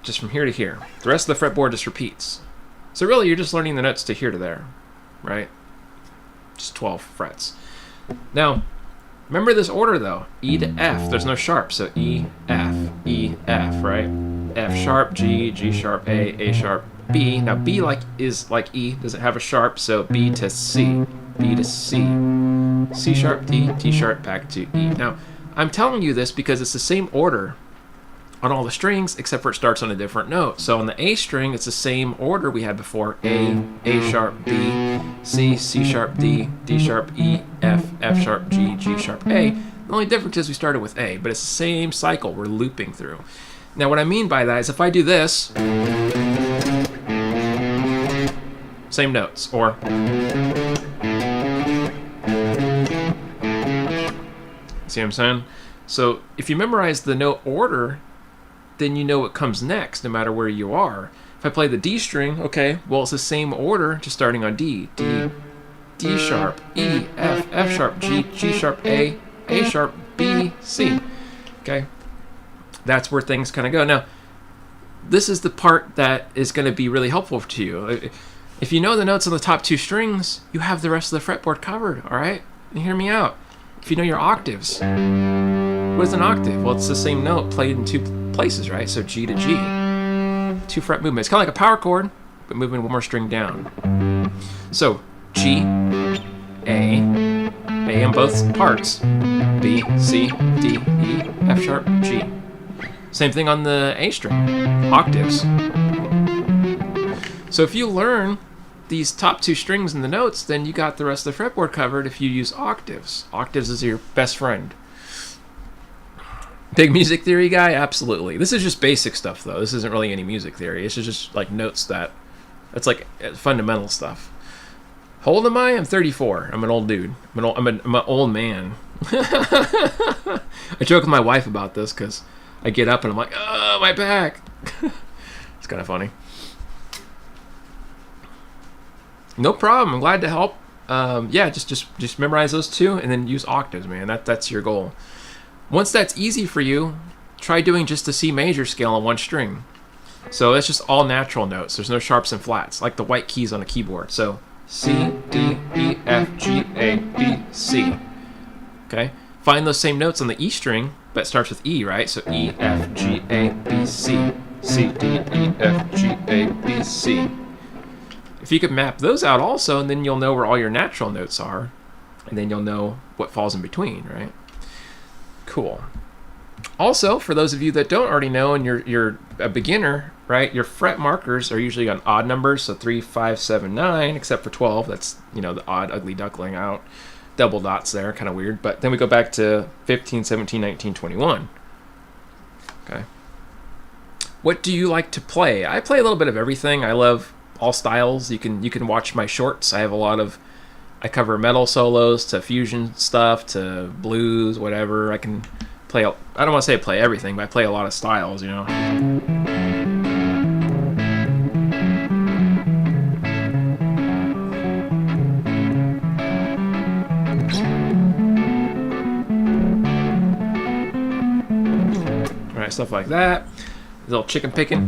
just from here to here. The rest of the fretboard just repeats. So really, you're just learning the notes to here to there, right? Just 12 frets. Now, remember this order though. E to F, there's no sharp, so E, F, right? F sharp, G, G sharp, A sharp, B. Now B is like E, doesn't have a sharp, so B to C, B to C. C sharp, D, D sharp, back to E. Now, I'm telling you this because it's the same order on all the strings, except for it starts on a different note. So on the A string, it's the same order we had before. A sharp, B, C, C sharp, D, D sharp, E, F, F sharp, G, G sharp, A. The only difference is we started with A, but it's the same cycle we're looping through. Now what I mean by that is if I do this, same notes, or see what I'm saying? So if you memorize the note order, then you know what comes next, no matter where you are. If I play the D string, okay, well, it's the same order, just starting on D. D, D sharp, E, F, F sharp, G, G sharp, A sharp, B, C. Okay? That's where things kind of go. Now, this is the part that is going to be really helpful to you. If you know the notes on the top two strings, you have the rest of the fretboard covered, all right? And hear me out. If you know your octaves, what is an octave? Well, it's the same note played in two places, right? So G to G, 2 fret movement. It's kind of like a power chord, but moving one more string down. So G, A in both parts, B, C, D, E, F sharp, G. Same thing on the A string, octaves. So if you learn these top two strings in the notes, then you got the rest of the fretboard covered if you use octaves. Octaves is your best friend. Big music theory guy? Absolutely. This is just basic stuff, though. This isn't really any music theory. It's just like notes that's like fundamental stuff. How old am I? I'm 34. I'm an old dude. I'm an old man. I joke with my wife about this because I get up and I'm like, oh, my back. It's kind of funny. No problem. I'm glad to help. Yeah, just memorize those two and then use octaves, man. That's your goal. Once that's easy for you, try doing just the C major scale on one string. So that's just all natural notes. There's no sharps and flats, like the white keys on a keyboard. So C, D, E, F, G, A, B, C. Okay? Find those same notes on the E string, but it starts with E, right? So E, F, G, A, B, C. C, D, E, F, G, A, B, C. If you could map those out also, and then you'll know where all your natural notes are. and then you'll know what falls in between, right? Cool. Also, for those of you that don't already know and you're a beginner, right, your fret markers are usually on odd numbers, so 3, 5, 7, 9, except for 12. That's, you know, the odd, ugly duckling out. Double dots there, kind of weird. But then we go back to 15, 17, 19, 21. Okay. What do you like to play? I play a little bit of everything. I love all styles. You can watch my shorts. I have a lot of, I cover metal solos to fusion stuff to blues, whatever. I can play, I don't want to say play everything, but I play a lot of styles, you know. All right, stuff like that. A little chicken picking.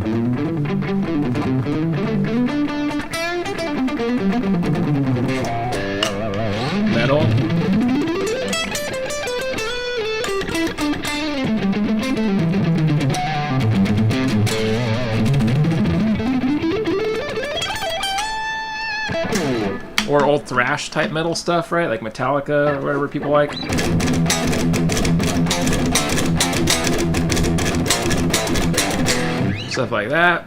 Metal. Or old thrash type metal stuff, right? Like Metallica or whatever people like. Stuff like that.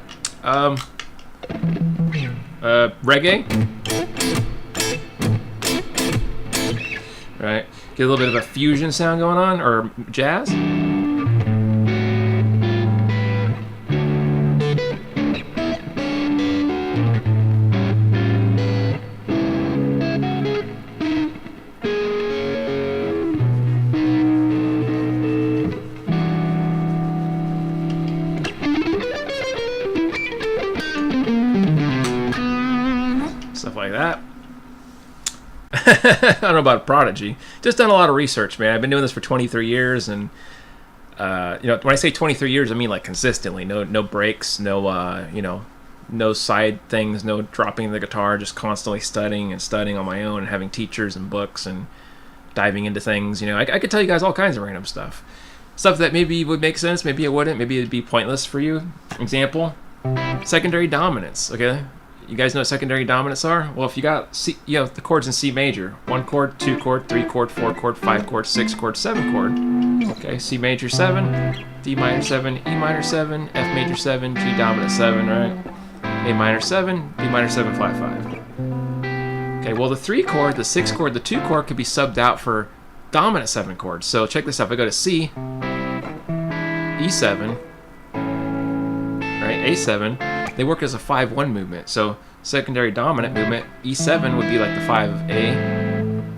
Reggae. Right. Get a little bit of a fusion sound going on, or jazz. Stuff like that. I don't know about Prodigy. Just done a lot of research, man. I've been doing this for 23 years, and you know, when I say 23 years, I mean like consistently. No breaks, no you know, no side things, no dropping the guitar. Just constantly studying on my own, and having teachers and books and diving into things. You know, I could tell you guys all kinds of random stuff that maybe would make sense, maybe it wouldn't, maybe it'd be pointless for you. Example: secondary dominants. Okay. You guys know what secondary dominants are? Well, if you got C, you know, the chords in C major, 1 chord, 2 chord, 3 chord, 4 chord, 5 chord, 6 chord, 7 chord. Okay, C major 7, D minor 7, E minor 7, F major 7, G dominant 7, right? A minor 7, B minor 7, flat 5. Okay, well the 3 chord, the 6 chord, the 2 chord could be subbed out for dominant 7 chords. So check this out. If I go to C, E7, right, A7, they work as a 5-1 movement. So secondary dominant movement, E7 would be like the 5 of A,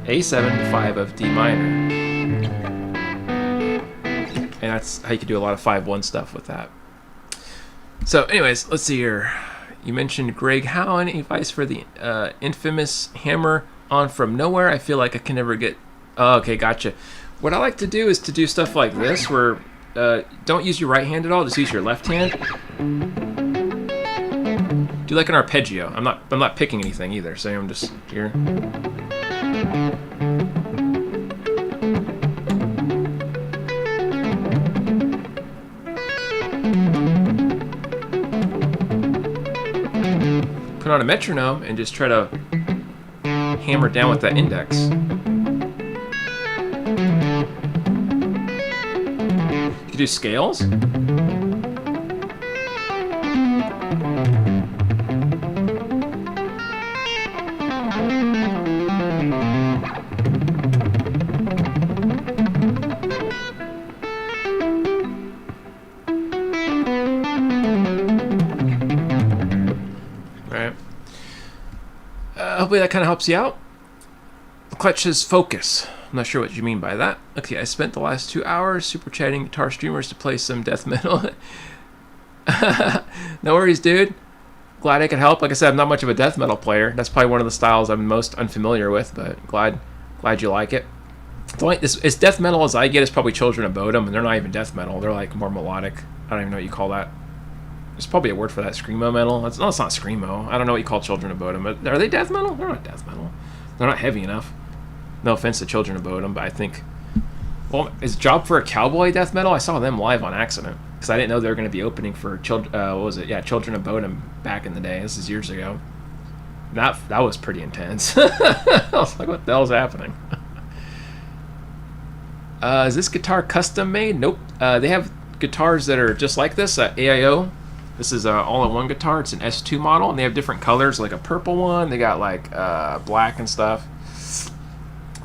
A7 the 5 of D minor. And that's how you could do a lot of 5-1 stuff with that. So anyways, let's see here. You mentioned Greg Howe. Any advice for the infamous hammer on from nowhere? I feel like I can never get... Oh, okay, gotcha. What I like to do is to do stuff like this where don't use your right hand at all, just use your left hand. Do like an arpeggio. I'm not picking anything either, so I'm just here. Put on a metronome and just try to hammer down with that index. You could do scales. Hopefully that kind of helps you out. Clutch's focus. I'm not sure what you mean by that. Okay, I spent the last 2 hours super chatting guitar streamers to play some death metal. No worries, dude. Glad I could help. Like I said, I'm not much of a death metal player. That's probably one of the styles I'm most unfamiliar with, but glad you like it. As death metal as I get is probably Children of Bodom, and they're not even death metal. They're like more melodic. I don't even know what you call that. There's probably a word for that. Screamo metal. It's not screamo. I don't know what you call Children of Bodom. Are they death metal? They're not death metal. They're not heavy enough. No offense to Children of Bodom, but I think... Well, is Job for a Cowboy death metal? I saw them live on accident. Because I didn't know they were going to be opening for... what was it? Yeah, Children of Bodom back in the day. This is years ago. That was pretty intense. I was like, what the hell's happening? Is this guitar custom made? Nope. They have guitars that are just like this at AIO. This is an all-in-one guitar. It's an S2 model, and they have different colors, like a purple one. They got like black and stuff.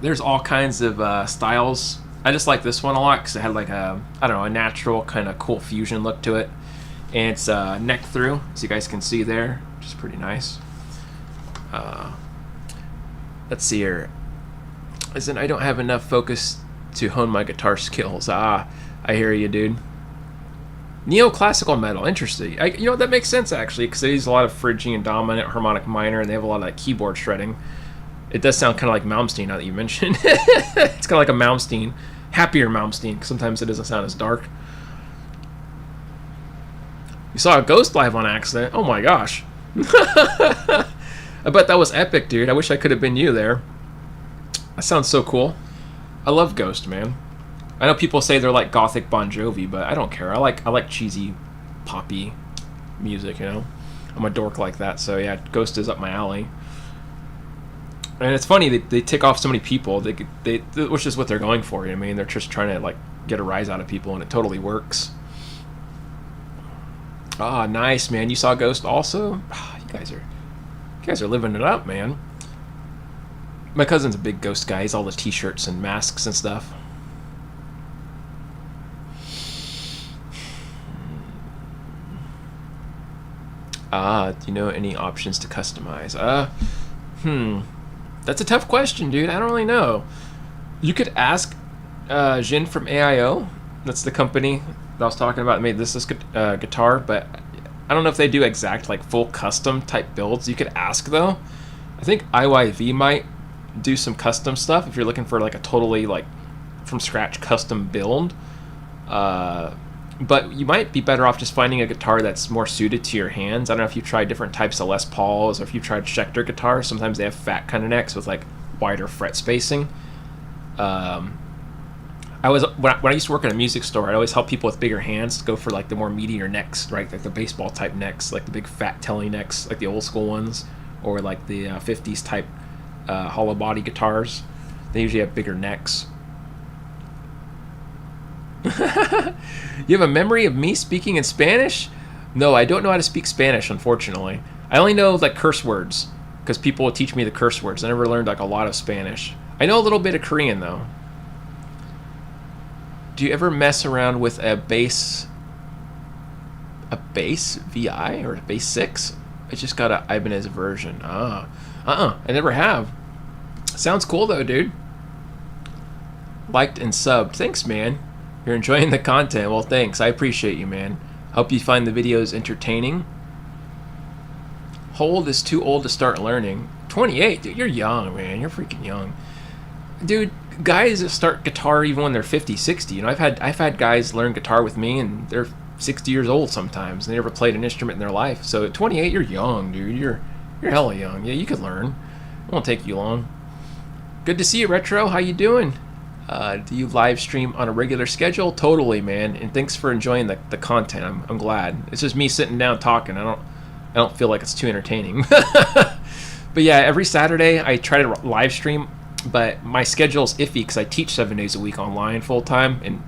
There's all kinds of styles. I just like this one a lot because it had like a, I don't know, a natural kind of cool fusion look to it. And it's neck through, as you guys can see there, which is pretty nice. Let's see here. As in, I don't have enough focus to hone my guitar skills. I hear you, dude. Neoclassical metal, interesting. You know, that makes sense actually, because they use a lot of Phrygian dominant, harmonic minor, and they have a lot of like keyboard shredding. It does sound kind of like Malmsteen now that you mentioned. It's kind of like a Malmsteen, happier Malmsteen, because sometimes it doesn't sound as dark. You saw a ghost live on accident. Oh my gosh. I bet that was epic, dude. I wish I could have been you there. That sounds so cool. I love Ghost, man. I know people say they're like gothic Bon Jovi, but I don't care. I like cheesy, poppy music, you know? I'm a dork like that, so yeah, Ghost is up my alley. And it's funny, they tick off so many people, which is what they're going for, you know what I mean? They're just trying to like get a rise out of people, and it totally works. Ah, nice, man. You saw Ghost also? Ah, you guys are living it up, man. My cousin's a big Ghost guy. He's all the t-shirts and masks and stuff. Do you know any options to customize? That's a tough question, dude. I don't really know. You could ask Jin from AIO. That's the company that I was talking about that made this guitar, but I don't know if they do exact like full custom type builds. You could ask though. I think IYV might do some custom stuff if you're looking for like a totally like from scratch custom build. But you might be better off just finding a guitar that's more suited to your hands. I don't know if you've tried different types of Les Pauls or if you've tried Schecter guitars. Sometimes they have fat kind of necks with like wider fret spacing. When I used to work in a music store, I'd always help people with bigger hands to go for like the more meatier necks, right? Like the baseball type necks, like the big fat telly necks, like the old school ones, or like the 50s type hollow body guitars. They usually have bigger necks. You have a memory of me speaking in Spanish? No, I don't know how to speak Spanish, unfortunately. I only know like curse words because people will teach me the curse words. I never learned like a lot of Spanish. I know a little bit of Korean though. Do you ever mess around with a bass VI or a bass 6? I just got a Ibanez version. I never have. Sounds cool though, dude. Liked and subbed. Thanks, man. You're enjoying the content. Well, thanks. I appreciate you, man. Hope you find the videos entertaining. How old is too old to start learning? 28. Dude, you're young, man. You're freaking young. Dude, guys that start guitar even when they're 50, 60. You know, I've had guys learn guitar with me and they're 60 years old sometimes. They never played an instrument in their life. So at 28, you're young, dude. You're hella young. Yeah, you could learn. It won't take you long. Good to see you, Retro. How you doing? Do you live stream on a regular schedule? Totally, man. And thanks for enjoying the content. I'm glad. It's just me sitting down talking. I don't feel like it's too entertaining. But yeah, every Saturday I try to live stream, but my schedule's iffy because I teach 7 days a week online full time, and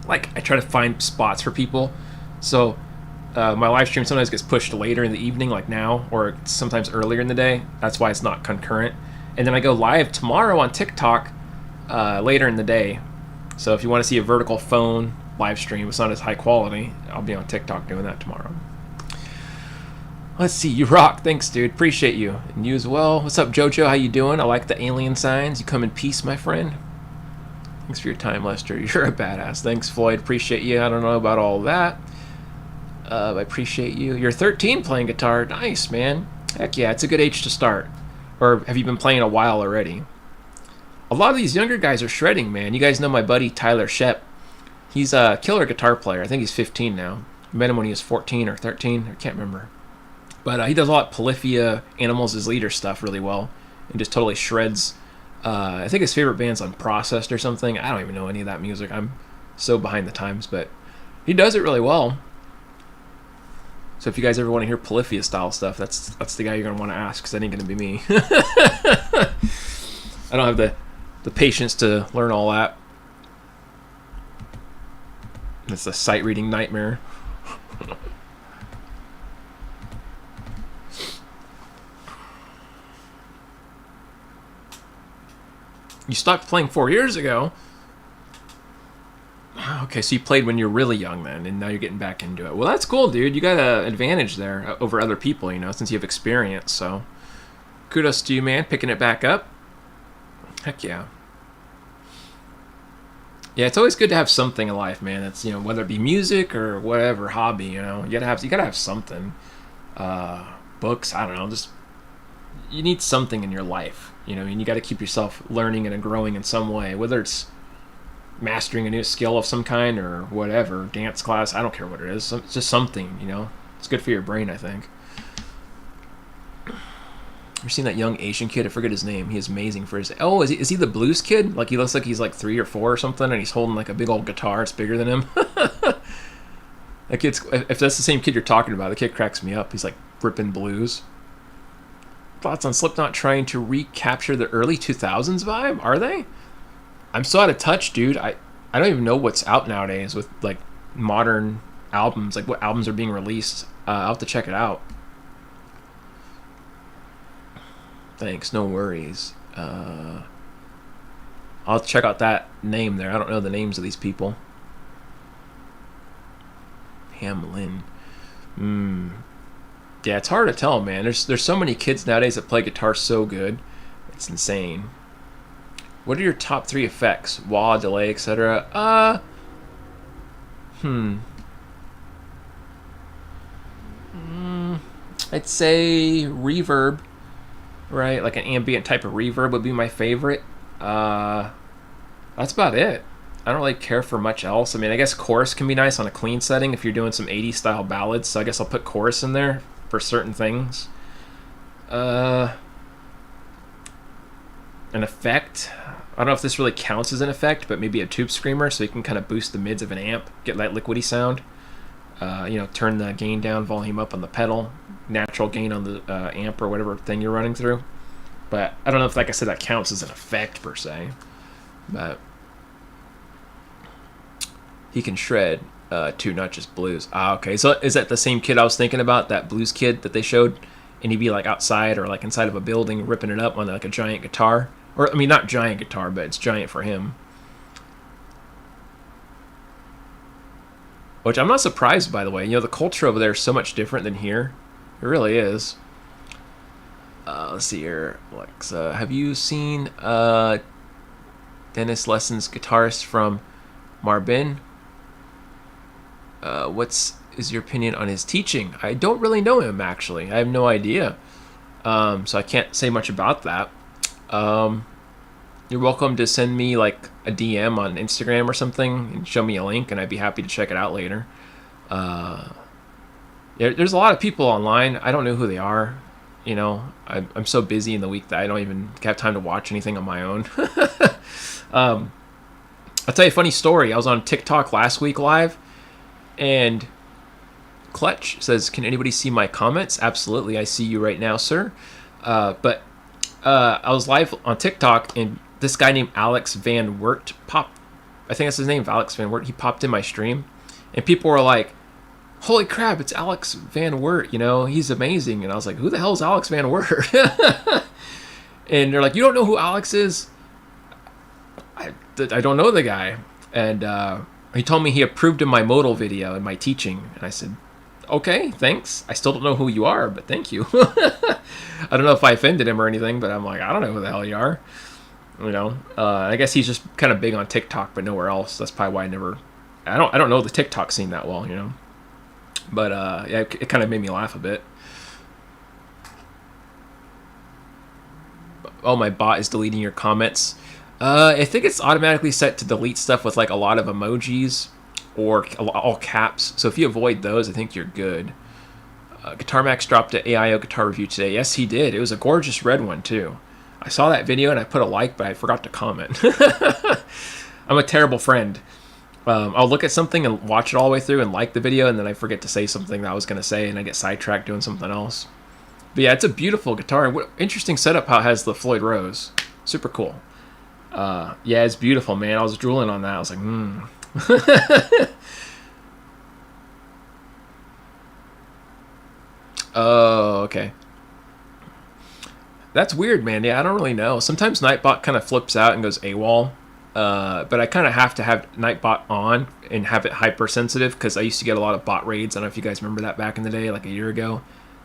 like I try to find spots for people. So my live stream sometimes gets pushed later in the evening, like now, or sometimes earlier in the day. That's why it's not concurrent. And then I go live tomorrow on TikTok. Later in the day. So if you want to see a vertical phone live stream, it's not as high quality. I'll be on TikTok doing that tomorrow. Let's see. You rock. Thanks, dude. Appreciate you. And you as well. What's up, Jojo? How you doing? I like the alien signs. You come in peace, my friend. Thanks for your time, Lester. You're a badass. Thanks, Floyd. Appreciate you. I don't know about all that. I appreciate you. You're 13 playing guitar. Nice, man. Heck yeah. It's a good age to start. Or have you been playing a while already? A lot of these younger guys are shredding, man. You guys know my buddy Tyler Shep. He's a killer guitar player. I think he's 15 now. I met him when he was 14 or 13. I can't remember. But he does a lot of Polyphia, Animals as Leader stuff really well. And just totally shreds. I think his favorite band's Unprocessed or something. I don't even know any of that music. I'm so behind the times. But he does it really well. So if you guys ever want to hear Polyphia style stuff, that's the guy you're going to want to ask, because that ain't going to be me. I don't have the patience to learn all that. It's a sight reading nightmare. You stopped playing 4 years ago. Okay, so you played when you were really young then, and now you're getting back into it. Well, that's cool, dude. You got an advantage there over other people, you know, since you have experience. So kudos to you, man, picking it back up. Heck yeah. Yeah, it's always good to have something in life, man. It's, you know, whether it be music or whatever hobby, you know, you gotta have something. Books, I don't know, just you need something in your life, you know, and you got to keep yourself learning and growing in some way, whether it's mastering a new skill of some kind or whatever, dance class, I don't care what it is. It's just something, you know. It's good for your brain, I think. You've seen that young Asian kid? I forget his name. He is amazing for his... Oh, is he the blues kid? Like, he looks like he's like 3 or 4 or something, and he's holding like a big old guitar. It's bigger than him. That kid's... If that's the same kid you're talking about, the kid cracks me up. He's like ripping blues. Thoughts on Slipknot trying to recapture the early 2000s vibe? Are they? I'm so out of touch, dude. I don't even know what's out nowadays with like modern albums, like what albums are being released. I'll have to check it out. Thanks, no worries. I'll check out that name there. I don't know the names of these people. Hamlin. Yeah, it's hard to tell, man. There's so many kids nowadays that play guitar so good. It's insane. What are your top 3 effects? Wah, delay, etc. I'd say reverb, right? Like an ambient type of reverb would be my favorite. That's about it. I don't really care for much else. I mean, I guess chorus can be nice on a clean setting if you're doing some 80s style ballads, so I guess I'll put chorus in there for certain things. An effect. I don't know if this really counts as an effect, but maybe a tube screamer, so you can kind of boost the mids of an amp, get that liquidy sound. You know, turn the gain down, volume up on the pedal, natural gain on the amp or whatever thing you're running through. But I don't know if, like I said, that counts as an effect per se. But he can shred too, not just blues. Okay. So is that the same kid I was thinking about, that blues kid that they showed? And he'd be like outside or like inside of a building ripping it up on like a giant guitar. Or, I mean, not giant guitar, but it's giant for him. Which I'm not surprised, by the way. You know, the culture over there is so much different than here. It really is. Let's see here. Alexa, have you seen Dennis Lesson's guitarist from Marbin? Is your opinion on his teaching? I don't really know him, actually. I have no idea. So I can't say much about that. You're welcome to send me like a DM on Instagram or something and show me a link, and I'd be happy to check it out later. There's a lot of people online. I don't know who they are. You know, I'm so busy in the week that I don't even have time to watch anything on my own. I'll tell you a funny story. I was on TikTok last week live, and Clutch says, "Can anybody see my comments?" Absolutely, I see you right now, sir. But I was live on TikTok, and this guy named Alex Van Wert popped. I think that's his name, Alex Van Wert. He popped in my stream, and people were like, "Holy crap, it's Alex Van Wert, you know, he's amazing." And I was like, "Who the hell is Alex Van Wert?" And they're like, "You don't know who Alex is?" I don't know the guy. And he told me he approved of my modal video and my teaching. And I said, "Okay, thanks. I still don't know who you are, but thank you." I don't know if I offended him or anything, but I'm like, I don't know who the hell you are. You know, I guess he's just kind of big on TikTok, but nowhere else. That's probably why I don't know the TikTok scene that well, you know. But yeah, it kind of made me laugh a bit. Oh, my bot is deleting your comments. I think it's automatically set to delete stuff with like a lot of emojis or all caps. So if you avoid those, I think you're good. Guitar Max dropped an AIO guitar review today. Yes, he did. It was a gorgeous red one too. I saw that video and I put a like, but I forgot to comment. I'm a terrible friend. I'll look at something and watch it all the way through and like the video, and then I forget to say something that I was going to say, and I get sidetracked doing something else. But yeah, it's a beautiful guitar. What interesting setup how it has the Floyd Rose. Super cool. Yeah, it's beautiful, man. I was drooling on that. I was like, Oh, okay. That's weird, man. Yeah, I don't really know. Sometimes Nightbot kind of flips out and goes AWOL. But I kind of have to have Nightbot on and have it hypersensitive because I used to get a lot of bot raids. I don't know if you guys remember that back in the day, like a year ago.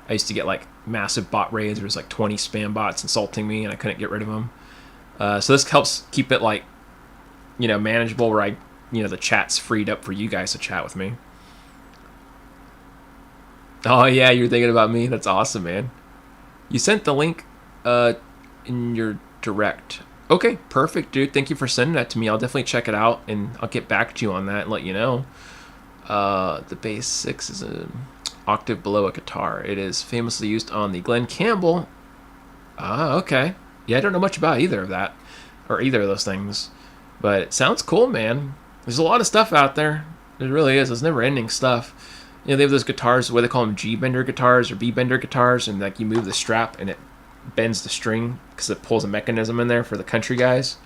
I used to get like massive bot raids. There was like 20 spam bots insulting me and I couldn't get rid of them. So this helps keep it like, manageable where the chat's freed up for you guys to chat with me. Oh yeah, you're thinking about me. That's awesome, man. You sent the link in your direct. Okay, perfect, dude. Thank you for sending that to me. I'll definitely check it out, and I'll get back to you on that and let you know. The bass 6 is an octave below a guitar. It is famously used on the Glenn Campbell. Ah, okay. Yeah, I don't know much about either of that, or either of those things. But it sounds cool, man. There's a lot of stuff out there. There really is. There's never-ending stuff. They have those guitars, what they call them, G-bender guitars or B-bender guitars, and like you move the strap and it bends the string because it pulls a mechanism in there for the country guys.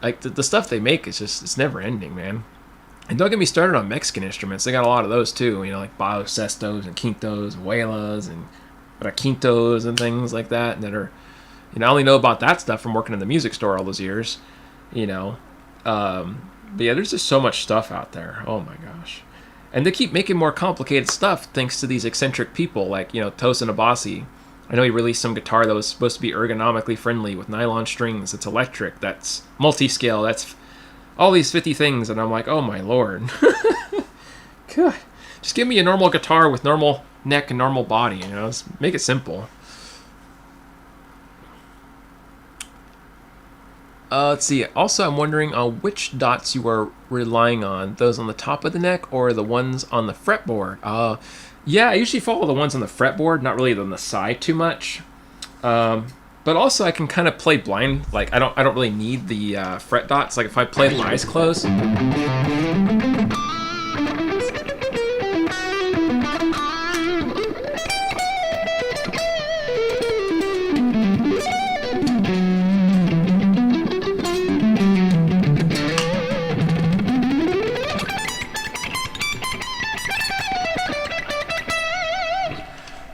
Like the stuff they make is just, it's never ending, man. And don't get me started on Mexican instruments. They got a lot of those too, like bajo sestos and quintos and huelas and requintos and things like that are, I only know about that stuff from working in the music store all those years, but yeah, there's just so much stuff out there. Oh my gosh. And they keep making more complicated stuff thanks to these eccentric people like, Tosin Abasi. I know he released some guitar that was supposed to be ergonomically friendly with nylon strings. It's electric. That's multi-scale. That's all these 50 things. And I'm like, oh my lord. God. Just give me a normal guitar with normal neck and normal body. Just make it simple. Let's see. Also, I'm wondering which dots you are relying on. Those on the top of the neck or the ones on the fretboard? Yeah, I usually follow the ones on the fretboard, not really on the side too much. But also, I can kind of play blind. Like, I don't really need the fret dots. Like, if I play with my eyes closed.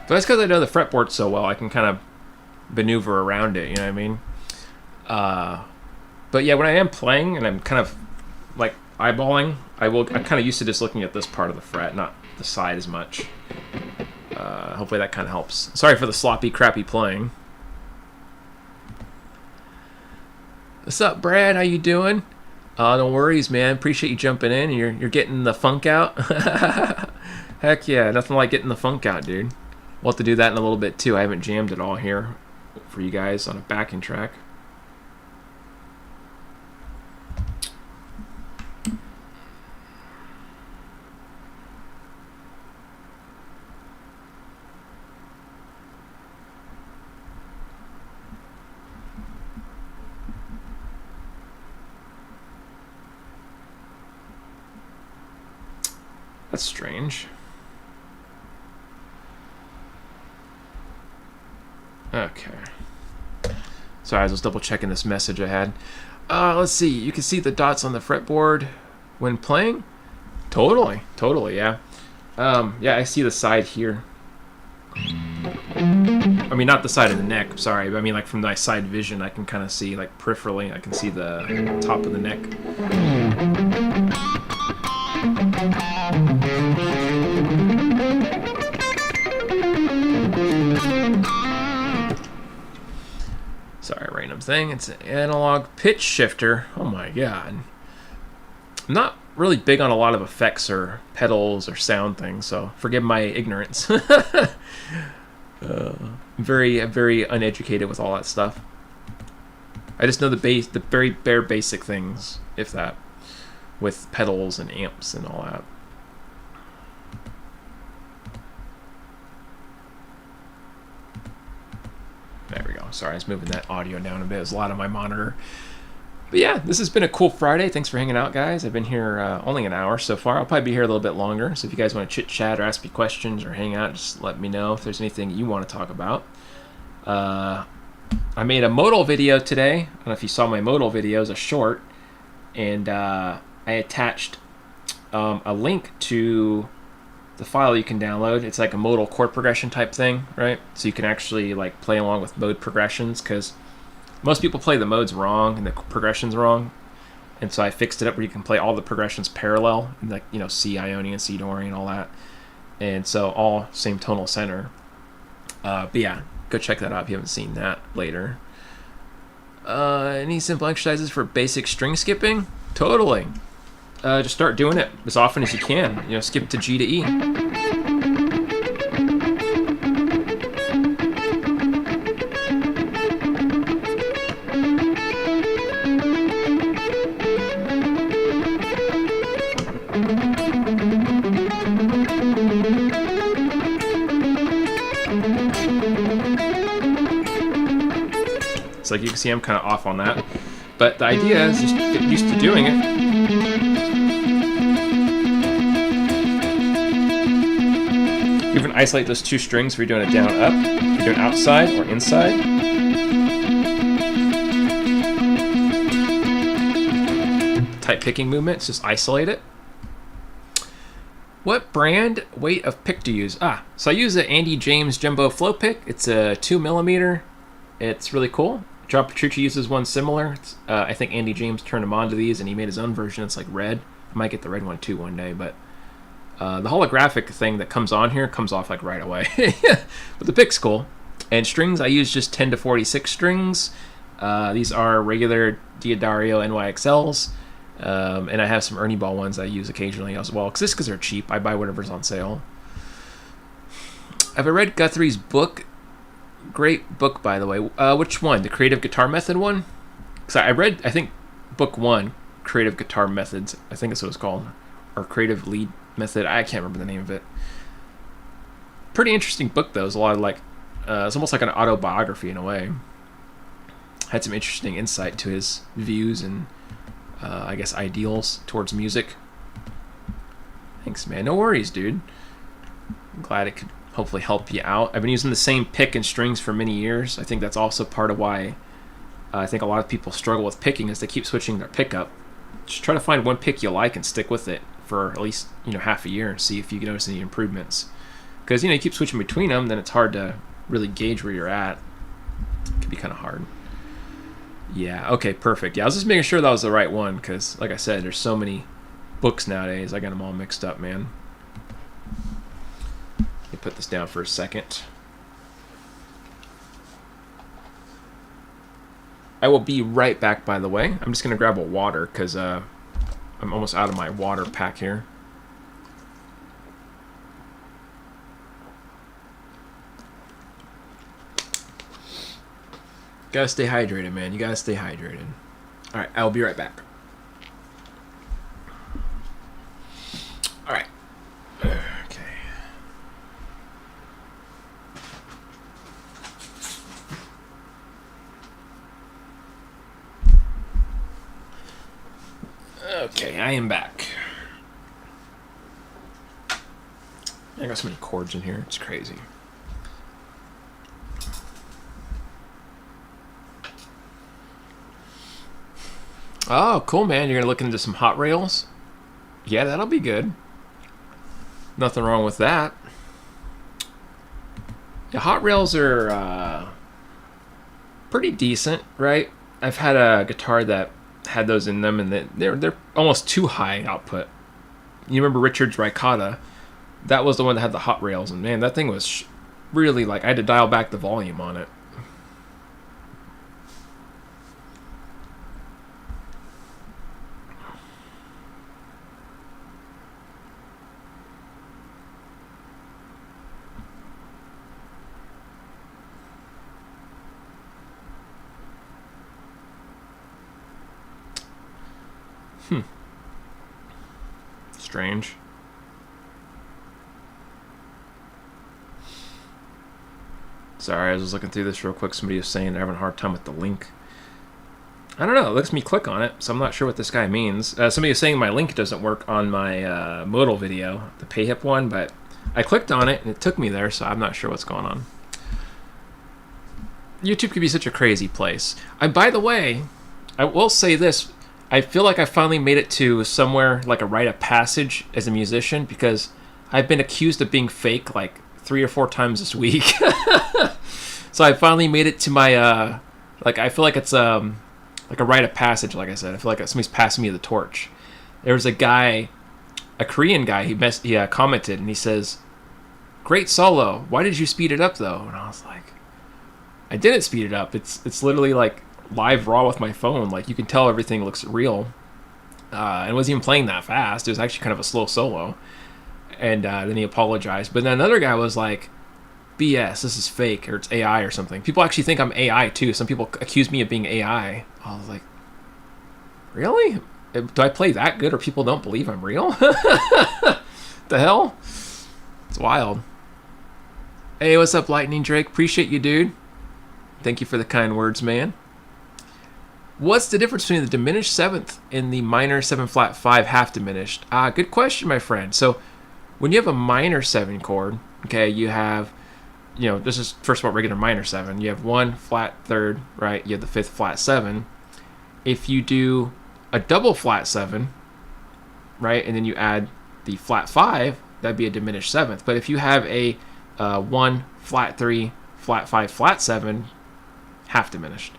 But that's because I know the fretboard so well, I can kind of maneuver around it, you know what I mean? But yeah, when I am playing and I'm kind of like eyeballing, I'm kind of used to just looking at this part of the fret, not the side as much. Hopefully that kind of helps. Sorry for the sloppy, crappy playing. What's up, Brad? How you doing? No worries, man. Appreciate you jumping in. You're getting the funk out. Heck yeah, nothing like getting the funk out, dude. We'll have to do that in a little bit too. I haven't jammed it all here for you guys on a backing track. That's strange. Okay. Sorry, I was double checking this message I had. Let's see. You can see the dots on the fretboard when playing? Totally, yeah. Yeah, I see the side here. I mean, not the side of the neck, sorry. But I mean, like, from my side vision, I can kind of see, like, peripherally, I can see the top of the neck. Sorry, random thing. It's an analog pitch shifter. Oh my god. I'm not really big on a lot of effects or pedals or sound things, so forgive my ignorance. Very uneducated with all that stuff. I just know the very bare basic things, if that, with pedals and amps and all that. There we go. Sorry, I was moving that audio down a bit. There's a lot on my monitor. But yeah, this has been a cool Friday. Thanks for hanging out, guys. I've been here only an hour so far. I'll probably be here a little bit longer. So if you guys want to chit-chat or ask me questions or hang out, just let me know if there's anything you want to talk about. I made a modal video today. I don't know if you saw my modal videos, a short. And I attached a link to the file you can download. It's like a modal chord progression type thing, right? So you can actually like play along with mode progressions, because most people play the modes wrong and the progressions wrong. And so I fixed it up where you can play all the progressions parallel, like, you know, C Ionian, C Dorian, all that. And so all same tonal center. But yeah, go check that out if you haven't seen that later. Any simple exercises for basic string skipping? Totally. Just start doing it as often as you can. You know, skip to G to E. So like you can see I'm kind of off on that. But the idea is just get used to doing it. You can isolate those two strings if you're doing it down up, if you're doing outside or inside. Tight picking movements, just isolate it. What brand weight of pick to use? So I use the Andy James Jumbo Flow Pick. It's a 2mm. It's really cool. John Petrucci uses one similar. I think Andy James turned him on to these and he made his own version. It's like red. I might get the red one too one day, but the holographic thing that comes on here comes off like right away. But the pick's cool. And strings, I use just 10 to 46 strings. These are regular Diodario NYXLs. And I have some Ernie Ball ones I use occasionally as well, because they're cheap. I buy whatever's on sale. Have I read Guthrie's book? Great book, by the way. Which one? The Creative Guitar Method one? Because I read, I think, book 1, Creative Guitar Methods. I think that's what it's called. Or Creative Lead Method. I can't remember the name of it. Pretty interesting book, though. It's a lot of like, it's almost like an autobiography in a way. Had some interesting insight to his views and I guess ideals towards music. Thanks, man. No worries, dude. I'm glad it could hopefully help you out. I've been using the same pick and strings for many years. I think that's also part of why I think a lot of people struggle with picking, is they keep switching their pickup. Just try to find one pick you like and stick with it for at least, you know, half a year and see if you can notice any improvements. Because, you know, you keep switching between them, then it's hard to really gauge where you're at. It can be kind of hard. Yeah, okay, perfect. Yeah, I was just making sure that was the right one, because, like I said, there's so many books nowadays. I got them all mixed up, man. Let me put this down for a second. I will be right back, by the way. I'm just going to grab a water, because I'm almost out of my water pack here. Gotta stay hydrated, man. You gotta stay hydrated. Alright, I'll be right back. Alright. Okay. Okay, I am back. I got so many chords in here, it's crazy. Oh, cool, man. You're going to look into some hot rails? Yeah, that'll be good. Nothing wrong with that. Yeah, hot rails are pretty decent, right? I've had a guitar that had those in them, and they're almost too high output. You remember Richard's Ricotta? That was the one that had the hot rails, and man, that thing was really like, I had to dial back the volume on it. Strange. Sorry, I was just looking through this real quick. Somebody was saying they're having a hard time with the link. I don't know. It lets me click on it, so I'm not sure what this guy means. Somebody was saying my link doesn't work on my modal video, the PayHip one, but I clicked on it and it took me there, so I'm not sure what's going on. YouTube could be such a crazy place. By the way, I will say this. I feel like I finally made it to somewhere like a rite of passage as a musician, because I've been accused of being fake like 3 or 4 times this week. So I finally made it to my like I feel like it's like a rite of passage. Like I said, I feel like somebody's passing me the torch. There was a guy, a Korean guy. He commented and he says, "Great solo. Why did you speed it up though?" And I was like, I didn't speed it up. It's literally like live raw with my phone. Like you can tell everything looks real. And it wasn't even playing that fast. It was actually kind of a slow solo. And then he apologized. But then another guy was like, BS, this is fake, or it's AI or something. People actually think I'm AI too. Some people accuse me of being AI. I was like, really? Do I play that good or people don't believe I'm real? The hell? It's wild. Hey, what's up, Lightning Drake? Appreciate you, dude. Thank you for the kind words, man. What's the difference between the diminished seventh and the minor 7 flat 5 half diminished? Good question, my friend. So when you have a minor 7 chord, okay, you have, this is first of all regular minor 7. You have 1 flat third, right? You have the 5th flat 7. If you do a double flat 7, right, and then you add the flat 5, that'd be a diminished 7th. But if you have a 1 flat 3 flat 5 flat 7, half diminished.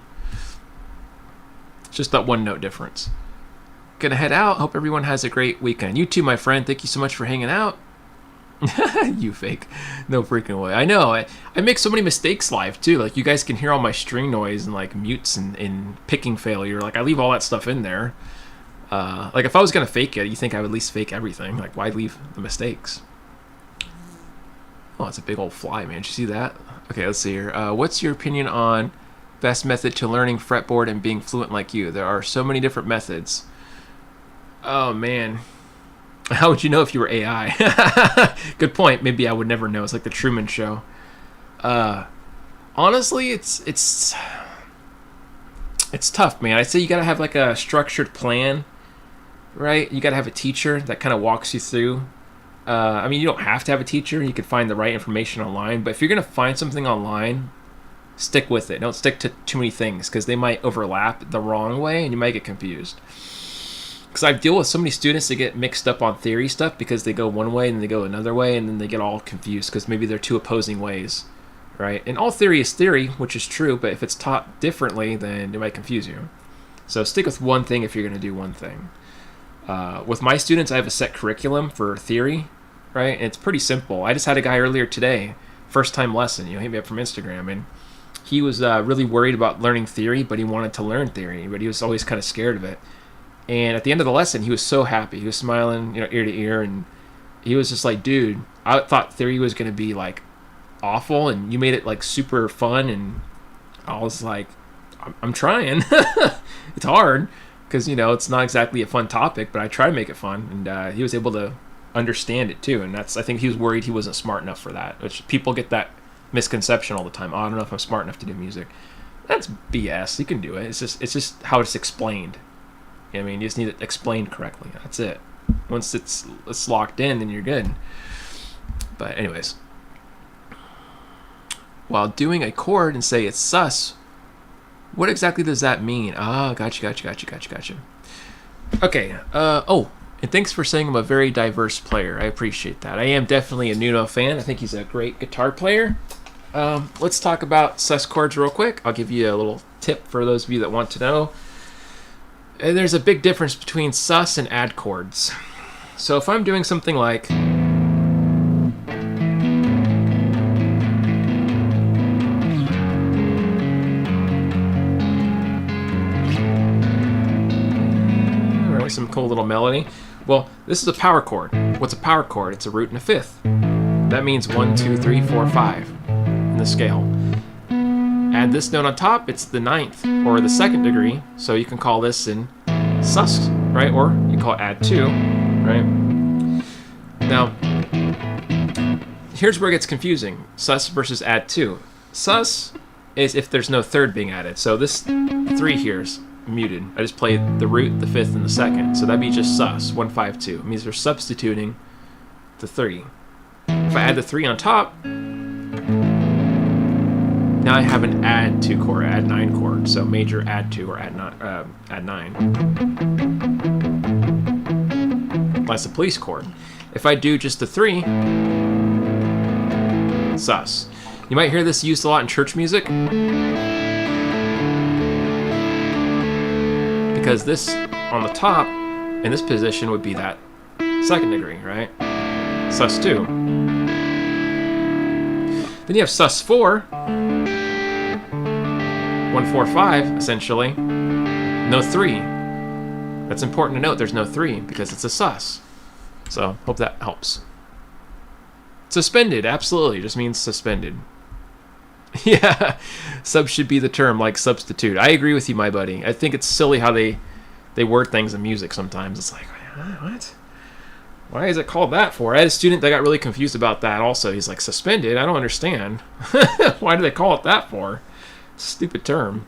It's just that 1 note difference. Gonna head out. Hope everyone has a great weekend. You too, my friend. Thank you so much for hanging out. You fake. No freaking way. I know. I make so many mistakes live too. Like you guys can hear all my string noise and like mutes and picking failure. Like I leave all that stuff in there. Like if I was gonna fake it, you think I would at least fake everything. Like why leave the mistakes? Oh, it's a big old fly, man. Did you see that? Okay, let's see here. What's your opinion on best method to learning fretboard and being fluent like you? There are so many different methods. Oh man. How would you know if you were AI? Good point. Maybe I would never know. It's like the Truman Show. Honestly, it's tough, man. I'd say you gotta have like a structured plan, right? You gotta have a teacher that kind of walks you through. I mean, you don't have to have a teacher. You could find the right information online. But if you're gonna find something online, stick with it. Don't stick to too many things because they might overlap the wrong way and you might get confused. Because I deal with so many students that get mixed up on theory stuff because they go one way and they go another way and then they get all confused because maybe they're two opposing ways, right? And all theory is theory, which is true, but if it's taught differently, then it might confuse you. So stick with one thing if you're going to do one thing. With my students, I have a set curriculum for theory, right? And it's pretty simple. I just had a guy earlier today, first time lesson, hit me up from Instagram, and he was really worried about learning theory, but he wanted to learn theory, but he was always kind of scared of it. And at the end of the lesson, he was so happy. He was smiling, ear to ear, and he was just like, dude, I thought theory was going to be, like, awful, and you made it, like, super fun, and I was like, I'm trying. It's hard, because, it's not exactly a fun topic, but I try to make it fun, and he was able to understand it, too, and I think he was worried he wasn't smart enough for that, which people get that misconception all the time. I don't know if I'm smart enough to do music. That's BS. You can do it. It's just how it's explained. I mean, you just need it explained correctly. That's it. Once it's locked in, then you're good. But anyways, while doing a chord and say it's sus, what exactly does that mean? Gotcha. Okay. And thanks for saying I'm a very diverse player. I appreciate that. I am definitely a Nuno fan. I think he's a great guitar player. Let's talk about sus chords real quick. I'll give you a little tip for those of you that want to know. And there's a big difference between sus and add chords. So if I'm doing something like... or some cool little melody. Well, this is a power chord. What's a power chord? It's a root and a fifth. That means 1, 2, 3, 4, 5 in the scale. Add this note on top, it's the 9th or the 2nd degree, so you can call this in sus, right? Or you call it add 2, right? Now, here's where it gets confusing. Sus versus add 2. Sus is if there's no third being added. So this 3 here is muted. I just played the root, the 5th, and the 2nd. So that'd be just sus, 1, 5, 2. It means they're substituting the 3. If I add the 3 on top, now I have an add 2 chord, add 9 chord. So major add 2 or add 9. That's the police chord. If I do just the 3, sus. You might hear this used a lot in church music, because this on the top in this position would be that 2nd degree, right? Sus 2. Then you have sus 4, 1, 4, 5, essentially. No 3. That's important to note. There's no 3 because it's a sus. So hope that helps. Suspended, absolutely, just means suspended. Yeah, sub should be the term, like substitute. I agree with you, my buddy. I think it's silly how they word things in music sometimes. It's like, what? Why is it called that for? I had a student that got really confused about that also. He's like, suspended? I don't understand. Why do they call it that for? Stupid term.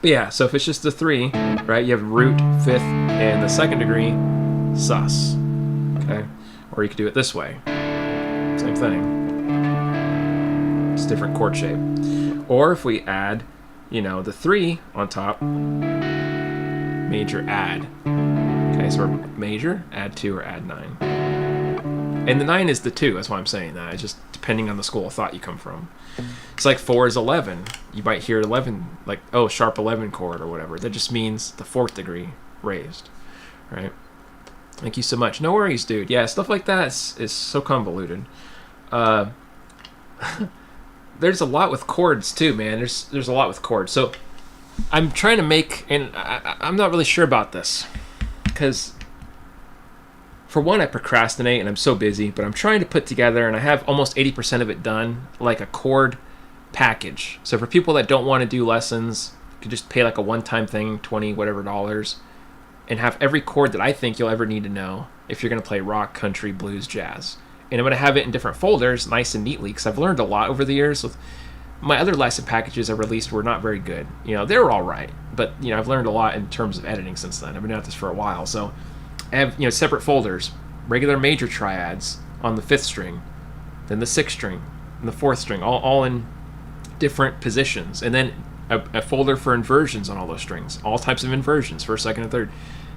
But yeah, so if it's just the 3, right, you have root, 5th, and the 2nd degree, sus. Okay? Or you could do it this way. Same thing. It's a different chord shape. Or if we add, the 3 on top, major add. Okay, so we're major, add 2, or add 9. And the 9 is the 2, that's why I'm saying that. It's just depending on the school of thought you come from. It's like 4 is 11. You might hear 11, like, oh, sharp 11 chord or whatever. That just means the 4th degree raised, right? Thank you so much. No worries, dude. Yeah, stuff like that is so convoluted. There's a lot with chords too, man. There's a lot with chords. So I'm trying to make, and I'm not really sure about this, because for one, I procrastinate and I'm so busy, but I'm trying to put together, and I have almost 80% of it done, like a chord package. So for people that don't want to do lessons, you can just pay like a one-time thing, 20 whatever dollars, and have every chord that I think you'll ever need to know if you're going to play rock, country, blues, jazz. And I'm going to have it in different folders, nice and neatly, because I've learned a lot over the years. With my other lesson packages I released were not very good. They were all right, but I've learned a lot in terms of editing since then. I've been doing this for a while, so I have separate folders, regular major triads on the 5th string, then the 6th string, and the 4th string, all in different positions, and then a folder for inversions on all those strings, all types of inversions, 1st, 2nd, and 3rd.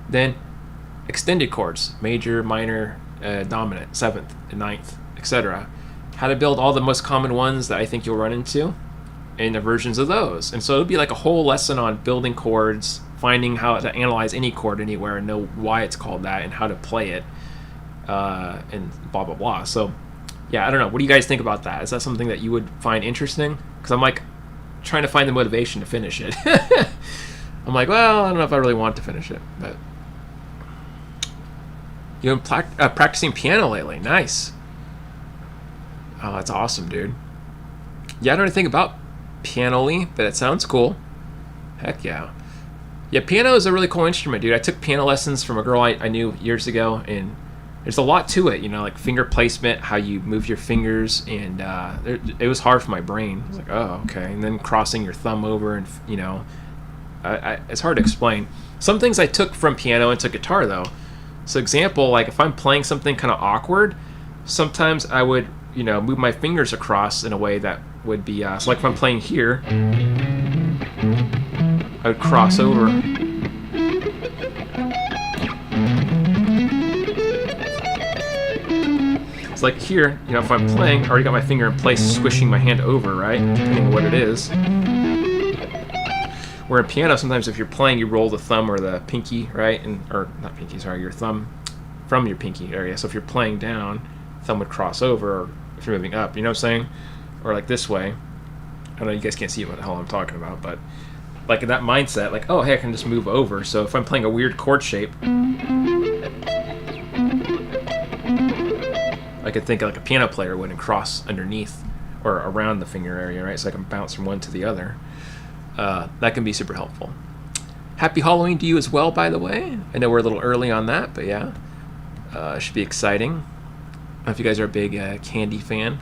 Then extended chords, major, minor, dominant, 7th, and 9th, etc. How to build all the most common ones that I think you'll run into, and the versions of those. And so it'll be like a whole lesson on building chords, finding how to analyze any chord anywhere and know why it's called that and how to play it, and blah, blah, blah. So, yeah, I don't know. What do you guys think about that? Is that something that you would find interesting? Because I'm like trying to find the motivation to finish it. I'm like, well, I don't know if I really want to finish it, but you've been practicing piano lately. Nice. Oh, that's awesome, dude. Yeah, I don't know anything about piano-ly, but it sounds cool. Heck yeah. Yeah, piano is a really cool instrument, dude. I took piano lessons from a girl I knew years ago, and there's a lot to it, like finger placement, how you move your fingers, and it was hard for my brain. I was like, oh, okay. And then crossing your thumb over, and, it's hard to explain. Some things I took from piano into guitar, though. So example, like if I'm playing something kind of awkward, sometimes I would, move my fingers across in a way that would be, so like if I'm playing here, I would cross over. It's like here, if I'm playing, I already got my finger in place, squishing my hand over, right? Depending on what it is. Where in piano, sometimes if you're playing, you roll the thumb or the pinky, right? Or not pinky, sorry, your thumb from your pinky area. So if you're playing down, thumb would cross over, or if you're moving up, you know what I'm saying? Or like this way. I know you guys can't see what the hell I'm talking about, but like in that mindset, like, oh, hey, I can just move over. So if I'm playing a weird chord shape, I could think like a piano player would and cross underneath or around the finger area, right? So I can bounce from one to the other. That can be super helpful. Happy Halloween to you as well, by the way. I know we're a little early on that, but yeah. Should be exciting. I don't know if you guys are a big candy fan.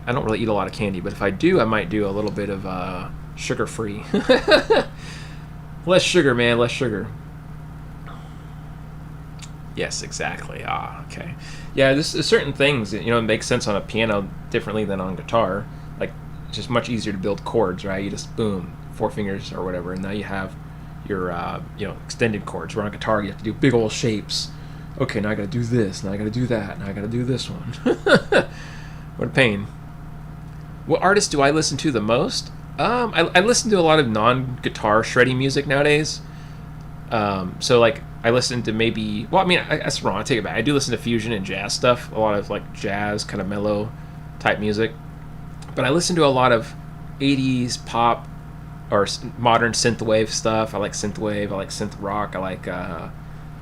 I don't really eat a lot of candy, but if I do, I might do a little bit of sugar-free. Less sugar, man, less sugar. Yes, exactly. Okay. Yeah, there's certain things, it makes sense on a piano differently than on guitar. Like, it's just much easier to build chords, right? You just, boom, 4 fingers or whatever, and now you have your, extended chords. Where on guitar, you have to do big old shapes, Okay, now I gotta do this, now I gotta do that, now I gotta do this one. What a pain. What artists do I listen to the most? I listen to a lot of non-guitar shreddy music nowadays. So like I listen to maybe, well, I mean, that's wrong. I take it back. I do listen to fusion and jazz stuff. A lot of like jazz, kind of mellow type music. But I listen to a lot of 80s pop or modern synthwave stuff. I like synthwave. I like synth rock. I like, I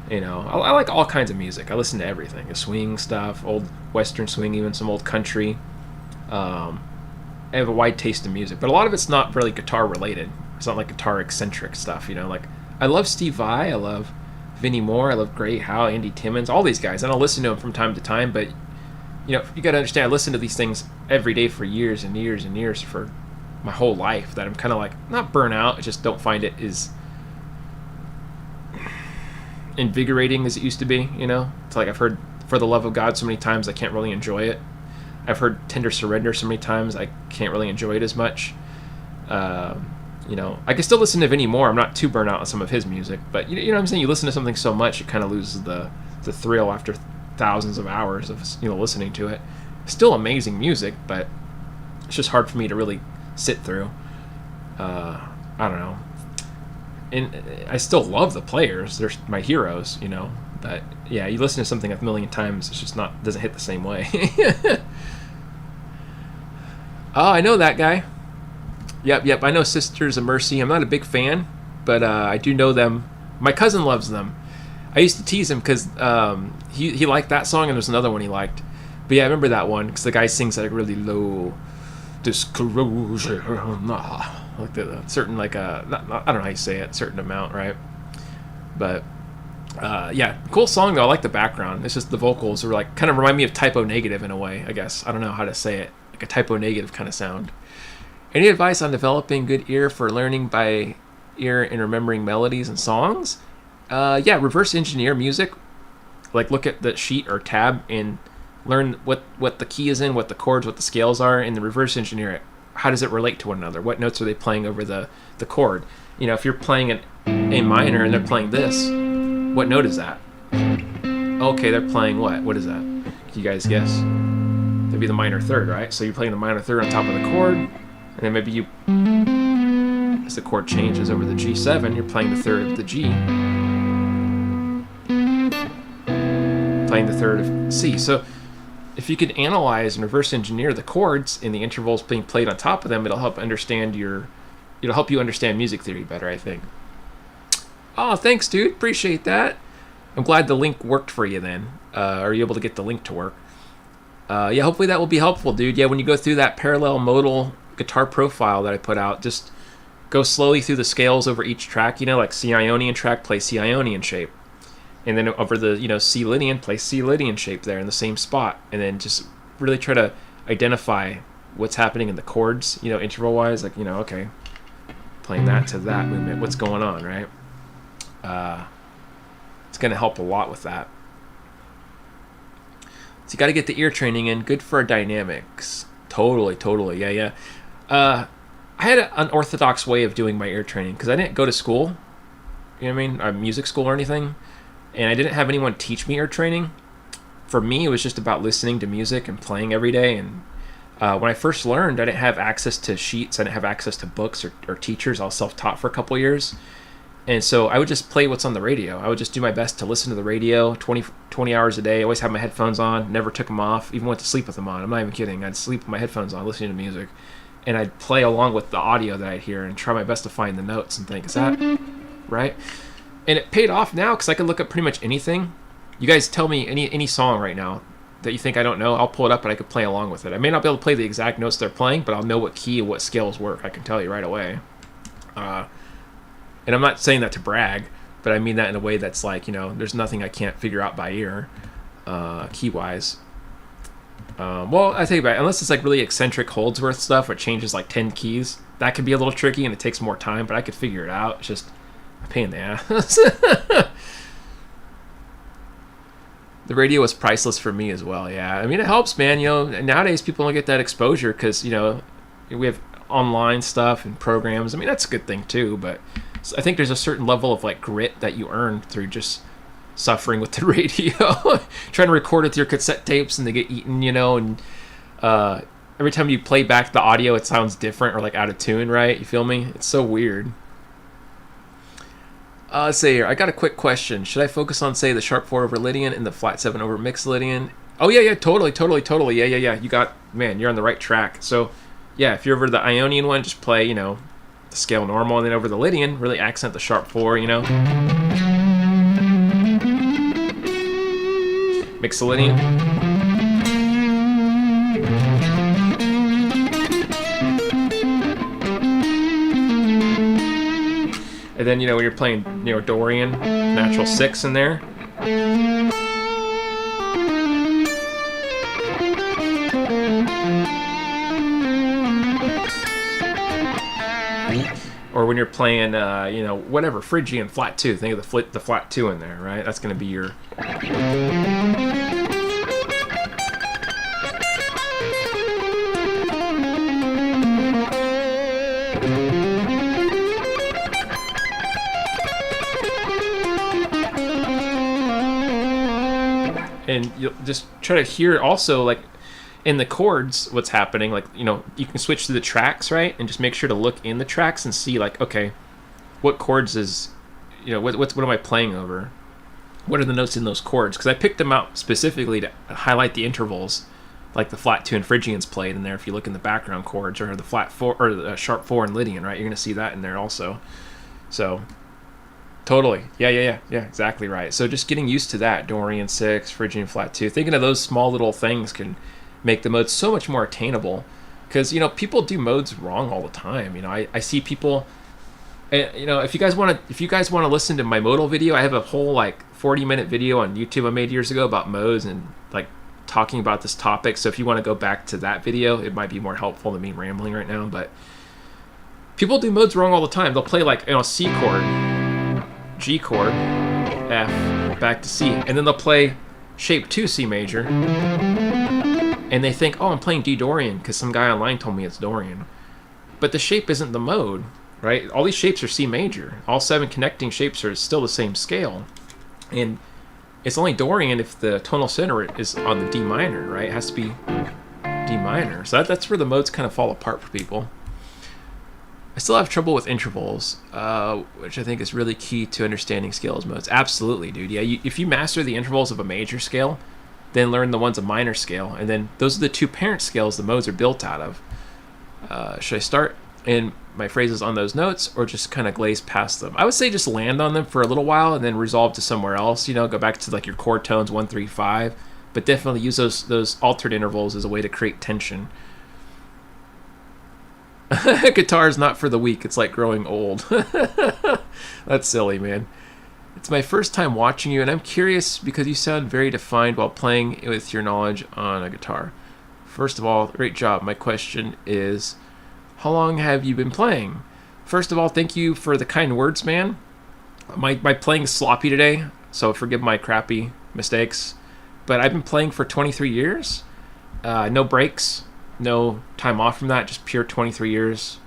like all kinds of music. I listen to everything. The swing stuff, old Western swing, even some old country. I have a wide taste in music, but a lot of it's not really guitar related. It's not like guitar eccentric stuff, like I love Steve Vai, I love Vinnie Moore, I love Gray Howe, Andy Timmons, all these guys. I don't listen to them from time to time, but you got to understand, I listen to these things every day for years and years and years for my whole life, that I'm kind of like not burnt out. I just don't find it as invigorating as it used to be. It's like I've heard For the Love of God so many times I can't really enjoy it. I've heard Tender Surrender so many times I can't really enjoy it as much. I can still listen to Vinnie Moore. I'm not too burnt out on some of his music, but you know what I'm saying? You listen to something so much, it kind of loses the thrill after thousands of hours of listening to it. Still amazing music, but it's just hard for me to really sit through. I don't know. And I still love the players. They're my heroes, But yeah, you listen to something a million times, it's just doesn't hit the same way. Oh, I know that guy. Yep. I know Sisters of Mercy. I'm not a big fan, but I do know them. My cousin loves them. I used to tease him because he liked that song, and there's another one he liked. But yeah, I remember that one because the guy sings like really low, disclosure, like the certain I don't know how you say it, certain amount, right? But yeah, cool song though. I like the background. It's just the vocals are like kind of remind me of Typo Negative in a way, I guess. I don't know how to say it. Like a Typo Negative kind of sound. Any advice on developing good ear for learning by ear and remembering melodies and songs? Yeah, reverse engineer music. Like look at the sheet or tab and learn what the key is in, what the chords, what the scales are, and then reverse engineer it. How does it relate to one another? What notes are they playing over the chord? If you're playing an A minor and they're playing this, what note is that? Okay, they're playing what? What is that? Can you guys guess? That'd be the minor third, right? So you're playing the minor third on top of the chord, and then maybe as the chord changes over the G7, you're playing the third of the G, playing the third of C. So if you could analyze and reverse engineer the chords in the intervals being played on top of them, it'll help you understand music theory better, I think. Oh, thanks, dude. Appreciate that. I'm glad the link worked for you then. Are you able to get the link to work? Yeah, hopefully that will be helpful, dude. Yeah, when you go through that parallel modal guitar profile that I put out, just go slowly through the scales over each track. Like C Ionian track, play C Ionian shape. And then over the, C Lydian, play C Lydian shape there in the same spot. And then just really try to identify what's happening in the chords, interval-wise. Like, okay, playing that to that movement. What's going on, right? It's going to help a lot with that. So you got to get the ear training in. Good for dynamics. Totally. Yeah. I had an unorthodox way of doing my ear training because I didn't go to school. You know what I mean? A music school or anything. And I didn't have anyone teach me ear training. For me, it was just about listening to music and playing every day. And when I first learned, I didn't have access to sheets. I didn't have access to books or teachers. I was self-taught for a couple years. And so I would just play what's on the radio. I would just do my best to listen to the radio 20 hours a day. I always had my headphones on, never took them off, even went to sleep with them on. I'm not even kidding. I'd sleep with my headphones on, listening to music. And I'd play along with the audio that I'd hear and try my best to find the notes and think, is that right? And it paid off now because I could look up pretty much anything. You guys tell me any song right now that you think I don't know. I'll pull it up and I could play along with it. I may not be able to play the exact notes they're playing, but I'll know what key and what scales work. I can tell you right away. And I'm not saying that to brag, but I mean that in a way that's like, there's nothing I can't figure out by ear, key-wise. Well, I take it back. Unless it's like really eccentric Holdsworth stuff where it changes like 10 keys, that could be a little tricky and it takes more time, but I could figure it out. It's just a pain in the ass. The radio was priceless for me as well, yeah. I mean, it helps, man. Nowadays people don't get that exposure because, we have online stuff and programs. I mean, that's a good thing too, but I think there's a certain level of like grit that you earn through just suffering with the radio, trying to record with your cassette tapes, and they get eaten, and every time you play back the audio, it sounds different or like out of tune, right? You feel me? It's so weird. Let's see here. I got a quick question. Should I focus on, say, the sharp 4 over Lydian and the flat 7 over mixed Lydian? Oh, yeah, totally. Yeah. You got, man, you're on the right track. So, yeah, if you're over the Ionian one, just play, the scale normal, and then over the Lydian, really accent the sharp 4, Mix the Lydian. And then, when you're playing, Dorian, natural 6 in there. Or when you're playing, whatever, Phrygian, flat 2. Think of the flat 2 in there, right? That's going to be your... And you'll just try to hear also, like, in the chords, what's happening. Like, you can switch to the tracks, right? And just make sure to look in the tracks and see, like, okay, what chords is, what am I playing over? What are the notes in those chords? Because I picked them out specifically to highlight the intervals, like the flat 2 and Phrygian's played in there. If you look in the background chords, or the flat 4 or the sharp 4 and Lydian, right? You're going to see that in there also. So... Totally. Yeah, exactly right. So just getting used to that, Dorian 6, Phrygian flat 2, thinking of those small little things can make the modes so much more attainable. Because, people do modes wrong all the time. I see people, if you guys want to listen to my modal video, I have a whole, 40-minute video on YouTube I made years ago about modes and, talking about this topic. So if you want to go back to that video, it might be more helpful than me rambling right now. But people do modes wrong all the time. They'll play, C chord, G chord, F, back to C, and then they'll play shape 2 C major, and they think, oh, I'm playing D Dorian because some guy online told me it's Dorian. But the shape isn't the mode, right? All these shapes are C major. All 7 connecting shapes are still the same scale, and it's only Dorian if the tonal center is on the D minor, right? It has to be D minor. So that's where the modes kind of fall apart for people. I still have trouble with intervals, which I think is really key to understanding scales modes. Absolutely, dude. Yeah, if you master the intervals of a major scale, then learn the ones of minor scale, and then those are the 2 parent scales the modes are built out of. Should I start in my phrases on those notes, or just kind of glaze past them? I would say just land on them for a little while, and then resolve to somewhere else. Go back to your chord tones 1, 3, 5, but definitely use those altered intervals as a way to create tension. Guitar is not for the weak. It's like growing old. That's silly, man. It's my first time watching you, and I'm curious because you sound very defined while playing with your knowledge on a guitar. First of all, great job. My question is, how long have you been playing? First of all, thank you for the kind words, man. My playing is sloppy today, so forgive my crappy mistakes. But I've been playing for 23 years. No breaks. No time off from that, just pure 23 years,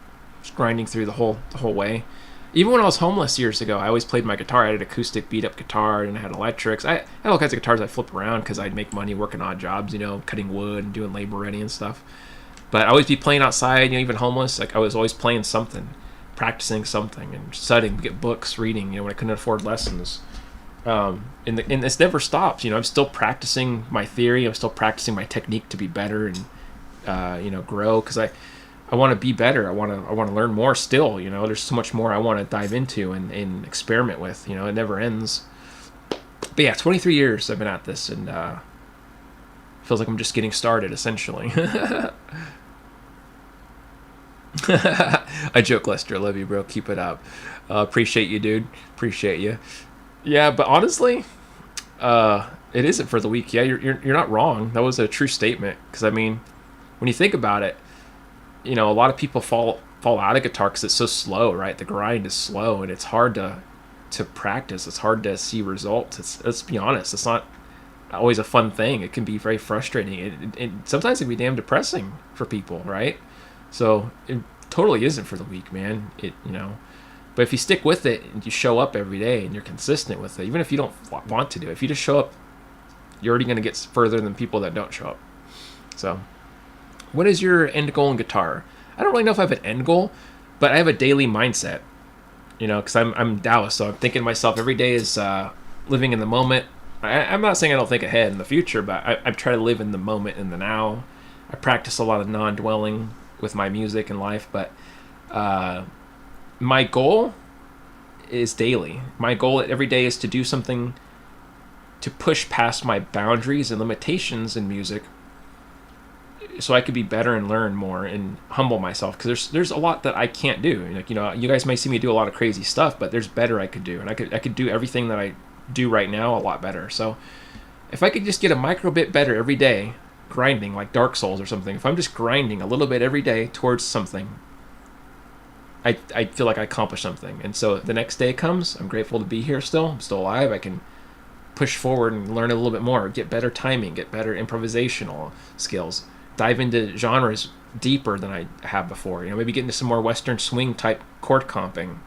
just grinding through the whole way. Even when I was homeless years ago, I always played my guitar. I had an acoustic beat-up guitar, and I had electrics. I had all kinds of guitars I flip around because I'd make money working odd jobs, cutting wood and doing labor ready and stuff. But I'd always be playing outside, even homeless. I was always playing something, practicing something, and studying, get books, reading, when I couldn't afford lessons. And this never stops. I'm still practicing my theory. I'm still practicing my technique to be better and grow, because I want to be better. I want to learn more still. There's so much more I want to dive into and experiment with. It never ends. But yeah, 23 years I've been at this, and feels like I'm just getting started, essentially. I joke, Lester. I love you, bro. Keep it up. Appreciate you, dude. Appreciate you. Yeah, but honestly, it isn't for the weak. Yeah, you're not wrong. That was a true statement. Because when you think about it, a lot of people fall out of guitar because it's so slow, right? The grind is slow, and it's hard to practice. It's hard to see results. Let's be honest. It's not always a fun thing. It can be very frustrating. It sometimes it can be damn depressing for people, right? So it totally isn't for the weak, man. But if you stick with it and you show up every day and you're consistent with it, even if you don't want to do it, if you just show up, you're already going to get further than people that don't show up. So, what is your end goal in guitar? I don't really know if I have an end goal, but I have a daily mindset. You know, because I'm Taoist, so I'm thinking to myself every day is living in the moment. I'm not saying I don't think ahead in the future, but I try to live in the moment, in the now. I practice a lot of non-dwelling with my music and life, but my goal is daily. My goal every day is to do something to push past my boundaries and limitations in music so I could be better and learn more and humble myself, because there's a lot that I can't do. Like, you know, you guys may see me do a lot of crazy stuff, but there's better I could do, and I could do everything that I do right now a lot better. So if I could just get a micro bit better every day, grinding like Dark Souls or something, if I'm just grinding a little bit every day towards something, I feel like I accomplished something. And so the next day comes, I'm grateful to be here still. I'm still alive. I can push forward and learn a little bit more, get better timing, get better improvisational skills, dive into genres deeper than I have before. You know, maybe get into some more Western swing type chord comping.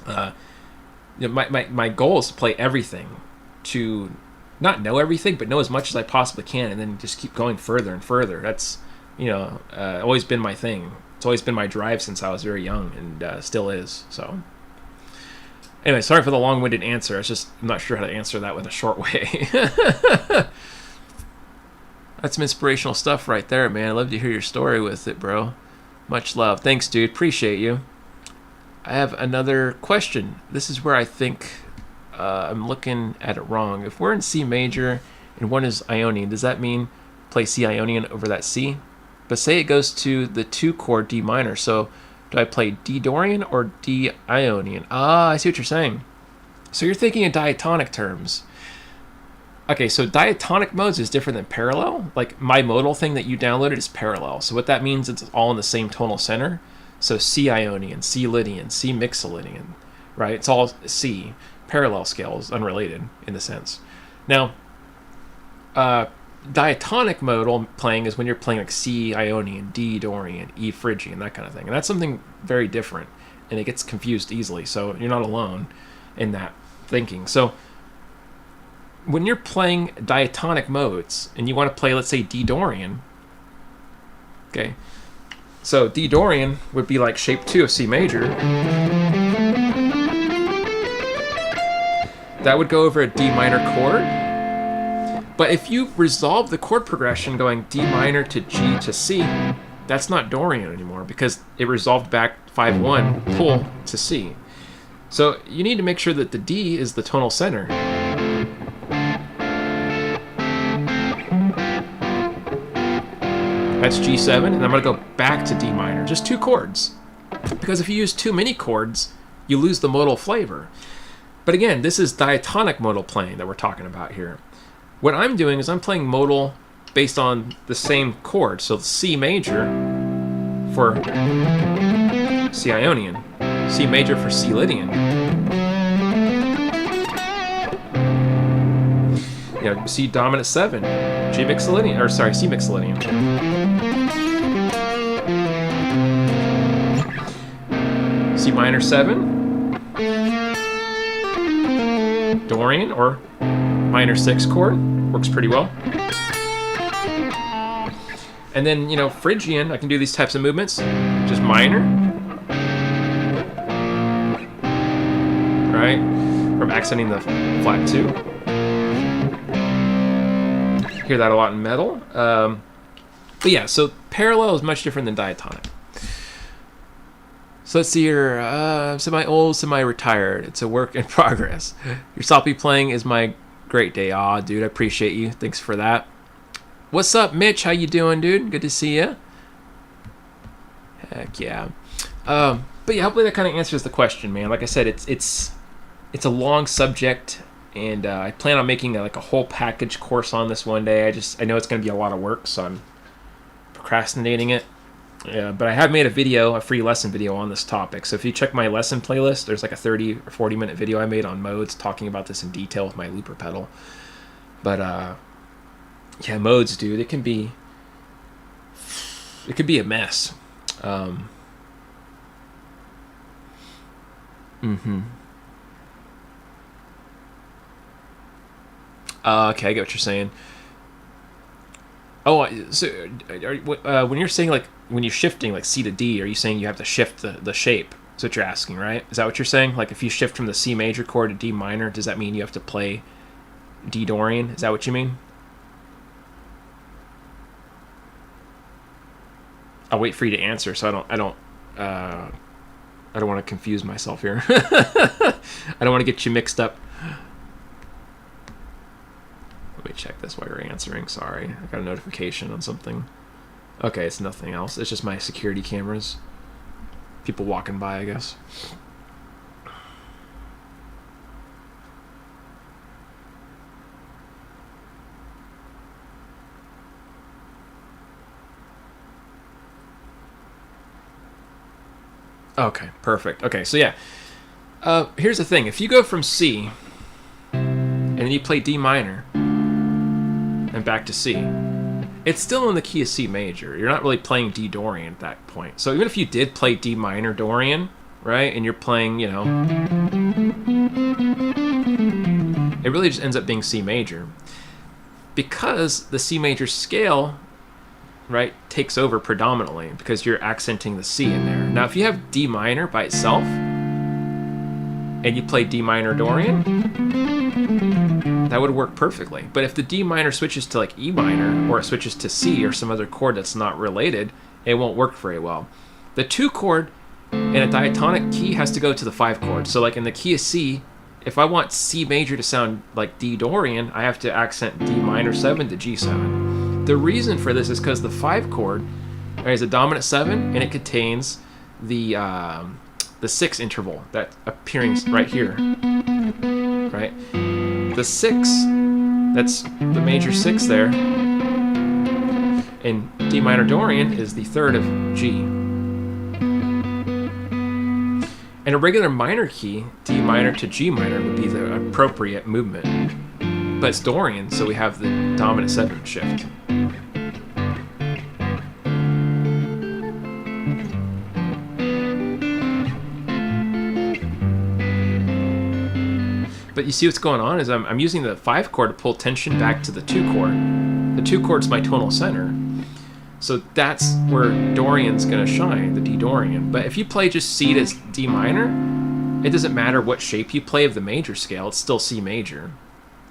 You know, my goal is to play everything, to not know everything, but know as much as I possibly can, and then just keep going further and further. That's, you know, always been my thing. It's always been my drive since I was very young, and still is. So anyway, sorry for the long-winded answer. I'm not sure how to answer that with a short way. That's some inspirational stuff right there, man. I'd love to hear your story with it, bro. Much love. Thanks, dude. Appreciate you. I have another question. This is where I think I'm looking at it wrong. If we're in C major and one is Ionian, does that mean play C Ionian over that C? But say it goes to the 2 chord D minor. So do I play D Dorian or D Ionian? Ah, I see what you're saying. So you're thinking in diatonic terms. Okay, so diatonic modes is different than parallel. Like my modal thing that you downloaded is parallel. So what that means, it's all in the same tonal center. So C Ionian, C Lydian, C Mixolydian, right? It's all C. Parallel scales, unrelated in the sense. Now, diatonic modal playing is when you're playing like C Ionian, D Dorian, E Phrygian, that kind of thing. And that's something very different, and it gets confused easily. So you're not alone in that thinking. So when you're playing diatonic modes and you want to play, let's say, D Dorian, okay, so D Dorian would be like shape 2 of C major. That would go over a D minor chord. But if you resolve the chord progression going D minor to G to C, that's not Dorian anymore, because it resolved back 5-1 pull to C. So you need to make sure that the D is the tonal center. That's G7, and I'm going to go back to D minor, just 2 chords. Because if you use too many chords, you lose the modal flavor. But again, this is diatonic modal playing that we're talking about here. What I'm doing is I'm playing modal based on the same chord. So C major for C Ionian, C major for C Lydian. You know, C dominant 7, G Mixolydian, or sorry, C Mixolydian. C minor 7, Dorian or minor 6 chord, works pretty well. And then, you know, Phrygian, I can do these types of movements, just minor, right? From accenting the flat 2. Hear that a lot in metal. But yeah, so parallel is much different than diatonic. So let's see here. Semi-old, semi-retired. It's a work in progress. Your sloppy playing is my great day. Aw, dude, I appreciate you. Thanks for that. What's up, Mitch? How you doing, dude? Good to see you. Heck yeah. But yeah, hopefully that kind of answers the question, man. Like I said, it's a long subject, and I plan on making a whole package course on this one day. I know it's going to be a lot of work, so I'm procrastinating it. Yeah, but I have made a free lesson video on this topic. So if you check my lesson playlist, there's like a 30 or 40 minute video I made on modes talking about this in detail with my looper pedal. But yeah, modes, dude, it can be a mess. Mm-hmm. Okay, I get what you're saying. Oh, so when you're saying like when you're shifting like C to D, are you saying you have to shift the shape? That's what you're asking, right? Is that what you're saying? Like if you shift from the C major chord to D minor, does that mean you have to play D Dorian? Is that what you mean? I'll wait for you to answer, so I don't want to confuse myself here. I don't want to get you mixed up. Let me check this while you're answering. Sorry, I got a notification on something. Okay, it's nothing else. It's just my security cameras. People walking by, I guess. Okay, perfect. Okay, so yeah. Here's the thing. If you go from C, and then you play D minor, and back to C, it's still in the key of C major. You're not really playing D Dorian at that point. So even if you did play D minor Dorian, right, and you're playing, you know, it really just ends up being C major. Because the C major scale, right, takes over predominantly because you're accenting the C in there. Now, if you have D minor by itself, and you play D minor Dorian, that would work perfectly. But if the D minor switches to like E minor, or it switches to C or some other chord that's not related, it won't work very well. The 2 chord in a diatonic key has to go to the 5 chord. So like in the key of C, if I want C major to sound like D Dorian, I have to accent D minor 7 to G7. The reason for this is because the 5 chord is a dominant 7, and it contains the 6 interval that appearing right here, right? The 6, that's the major 6 there, and D minor Dorian is the 3rd of G. In a regular minor key, D minor to G minor would be the appropriate movement, but it's Dorian, so we have the dominant 7 shift. But you see what's going on is I'm using the 5 chord to pull tension back to the 2 chord. The 2 chord's my tonal center. So that's where Dorian's going to shine, the D Dorian. But if you play just C to D minor, it doesn't matter what shape you play of the major scale, it's still C major.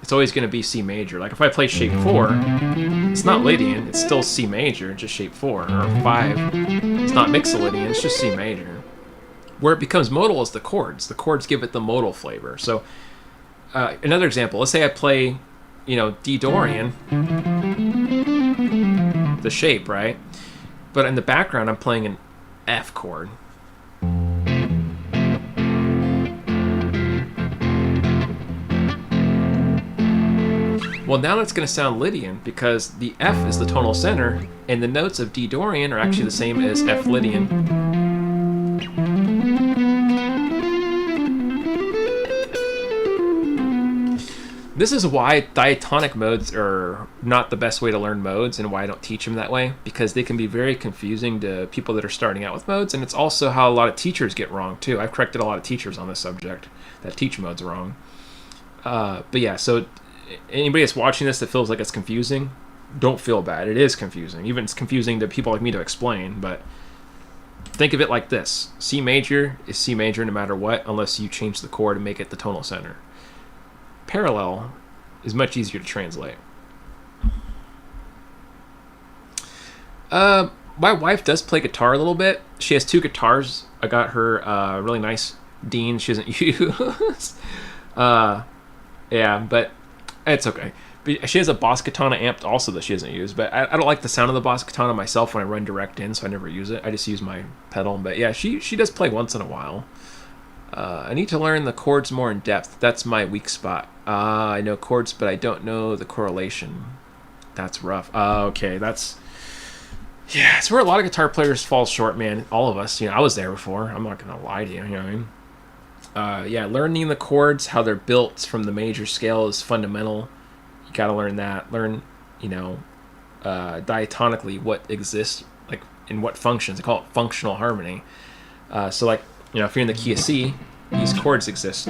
It's always going to be C major. Like if I play shape 4, it's not Lydian, it's still C major, just shape 4. Or 5, it's not Mixolydian, it's just C major. Where it becomes modal is the chords. The chords give it the modal flavor. So another example, let's say I play, you know, D Dorian, the shape, right? But in the background, I'm playing an F chord. Well, now that's going to sound Lydian because the F is the tonal center, and the notes of D Dorian are actually the same as F Lydian. This is why diatonic modes are not the best way to learn modes, and why I don't teach them that way, because they can be very confusing to people that are starting out with modes, and it's also how a lot of teachers get wrong too. I've corrected a lot of teachers on this subject that teach modes wrong. But yeah, so anybody that's watching this that feels like it's confusing, don't feel bad. It is confusing. Even it's confusing to people like me to explain, but think of it like this. C major is C major no matter what, unless you change the chord and make it the tonal center. Parallel is much easier to translate. My wife does play guitar a little bit. She has 2 guitars. I got her a really nice Dean she doesn't use. Yeah, but it's okay. But she has a Boss Katana amp also that she doesn't use. But I don't like the sound of the Boss Katana myself when I run direct in, so I never use it. I just use my pedal. But yeah, she does play once in a while. I need to learn the chords more in depth. That's my weak spot. I know chords, but I don't know the correlation. That's rough. Okay, that's where a lot of guitar players fall short, man. All of us. You know, I was there before. I'm not gonna lie to you. You know what I mean? Yeah, learning the chords, how they're built from the major scale is fundamental. You gotta learn that. Learn, you know, diatonically what exists, like in what functions. They call it functional harmony. So like, you know, if you're in the key of C, these chords exist.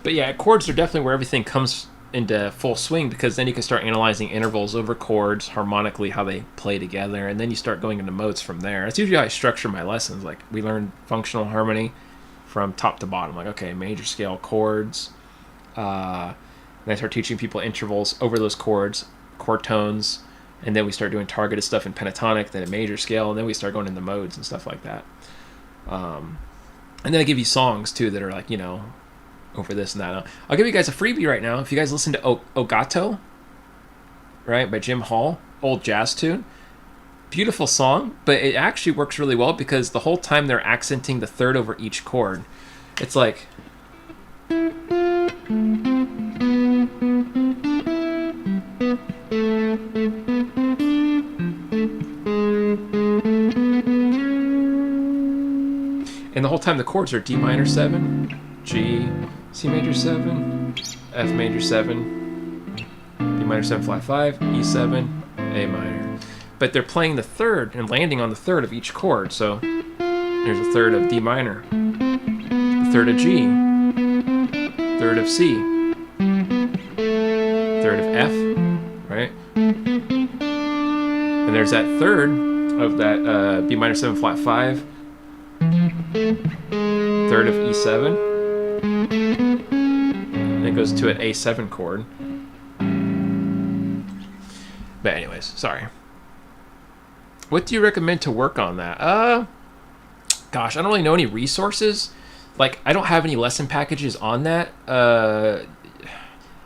But yeah, chords are definitely where everything comes into full swing, because then you can start analyzing intervals over chords, harmonically, how they play together, and then you start going into modes from there. That's usually how I structure my lessons. Like, we learn functional harmony from top to bottom. Like, okay, major scale chords. And I start teaching people intervals over those chords, chord tones, and then we start doing targeted stuff in pentatonic, then a major scale, and then we start going into modes and stuff like that. And then I give you songs, too, that are like, over this and that. I'll give you guys a freebie right now. If you guys listen to Ogato, right, by Jim Hall, old jazz tune, beautiful song, but it actually works really well because the whole time they're accenting the third over each chord. It's like... And the whole time the chords are D minor 7, G, C major 7, F major 7, D minor 7 flat 5, E7, A minor. But they're playing the third and landing on the third of each chord. So here's a third of D minor, a third of G, third of C, third of F, right? And there's that third of that B minor 7 flat 5, third of E7. And it goes to an A7 chord. But anyways, sorry. What do you recommend to work on that? Gosh, I don't really know any resources. Like, I don't have any lesson packages on that. I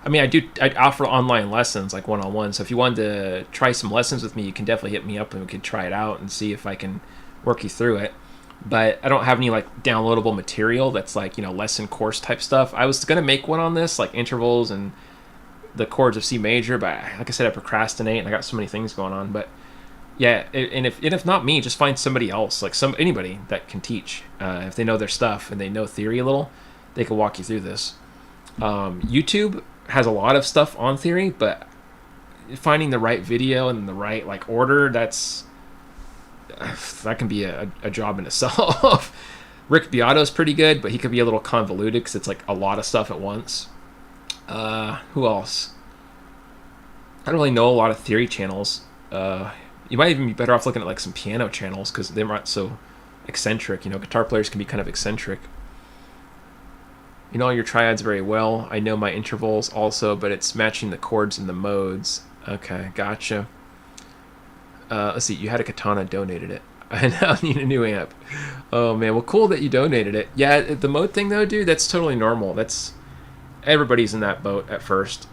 mean, I offer online lessons, like one-on-one. So if you wanted to try some lessons with me, you can definitely hit me up and we could try it out and see if I can work you through it. But I don't have any like downloadable material that's like, lesson course type stuff. I was going to make one on this, like intervals and the chords of C major, but like I said, I procrastinate and I got so many things going on. But yeah, and if not me, just find somebody else, like anybody that can teach. If they know their stuff and they know theory a little, they can walk you through this. YouTube has a lot of stuff on theory, but finding the right video and the right like order, that can be a job in itself. Rick Beato's pretty good, but he could be a little convoluted because it's like a lot of stuff at once. Who else? I don't really know a lot of theory channels. You might even be better off looking at like some piano channels because they're not so eccentric. Guitar players can be kind of eccentric. You know your triads very well. I know my intervals also, but it's matching the chords and the modes. Okay, gotcha. Let's see, you had a katana, donated it. I now need a new amp. Oh man, well cool that you donated it. Yeah, the mode thing though, dude, that's totally normal. Everybody's in that boat at first.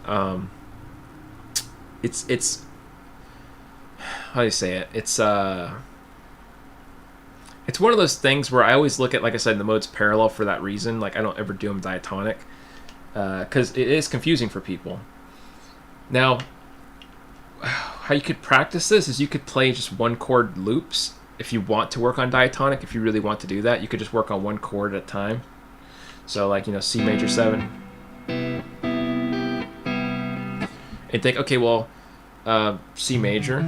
It's how do you say it? It's one of those things where I always look at, like I said, the modes parallel for that reason. Like I don't ever do them diatonic because it is confusing for people. Now, how you could practice this is you could play just one chord loops if you want to work on diatonic. If you really want to do that, you could just work on one chord at a time. So like, C major 7. And think, okay, well, C major.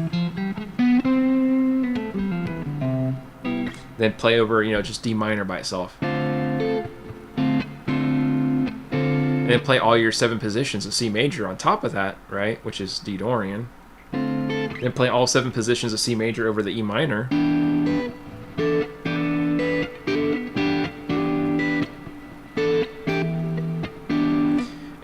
Then play over, just D minor by itself. And then play all your 7 positions of C major on top of that, right? Which is D Dorian. Then play all 7 positions of C major over the E minor.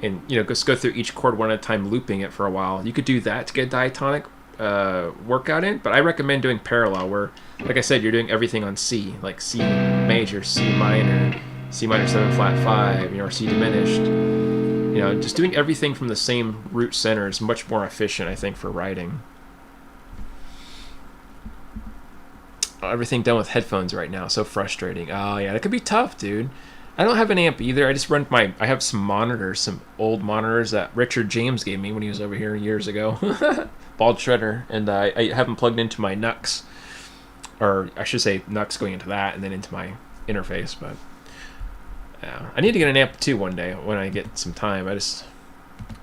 And, just go through each chord one at a time, looping it for a while. You could do that to get a diatonic workout in, but I recommend doing parallel where, like I said, you're doing everything on C, like C major, C minor 7 flat 5, or C diminished. Just doing everything from the same root center is much more efficient, I think, for writing. Everything done with headphones right now, so frustrating. Oh yeah, that could be tough, dude. I don't have an amp either. I just run I have some monitors, some old monitors that Richard James gave me when he was over here years ago. Bald shredder. And I have them plugged into my NUX. Or I should say NUX going into that and then into my interface. But yeah, I need to get an amp too one day when I get some time. I just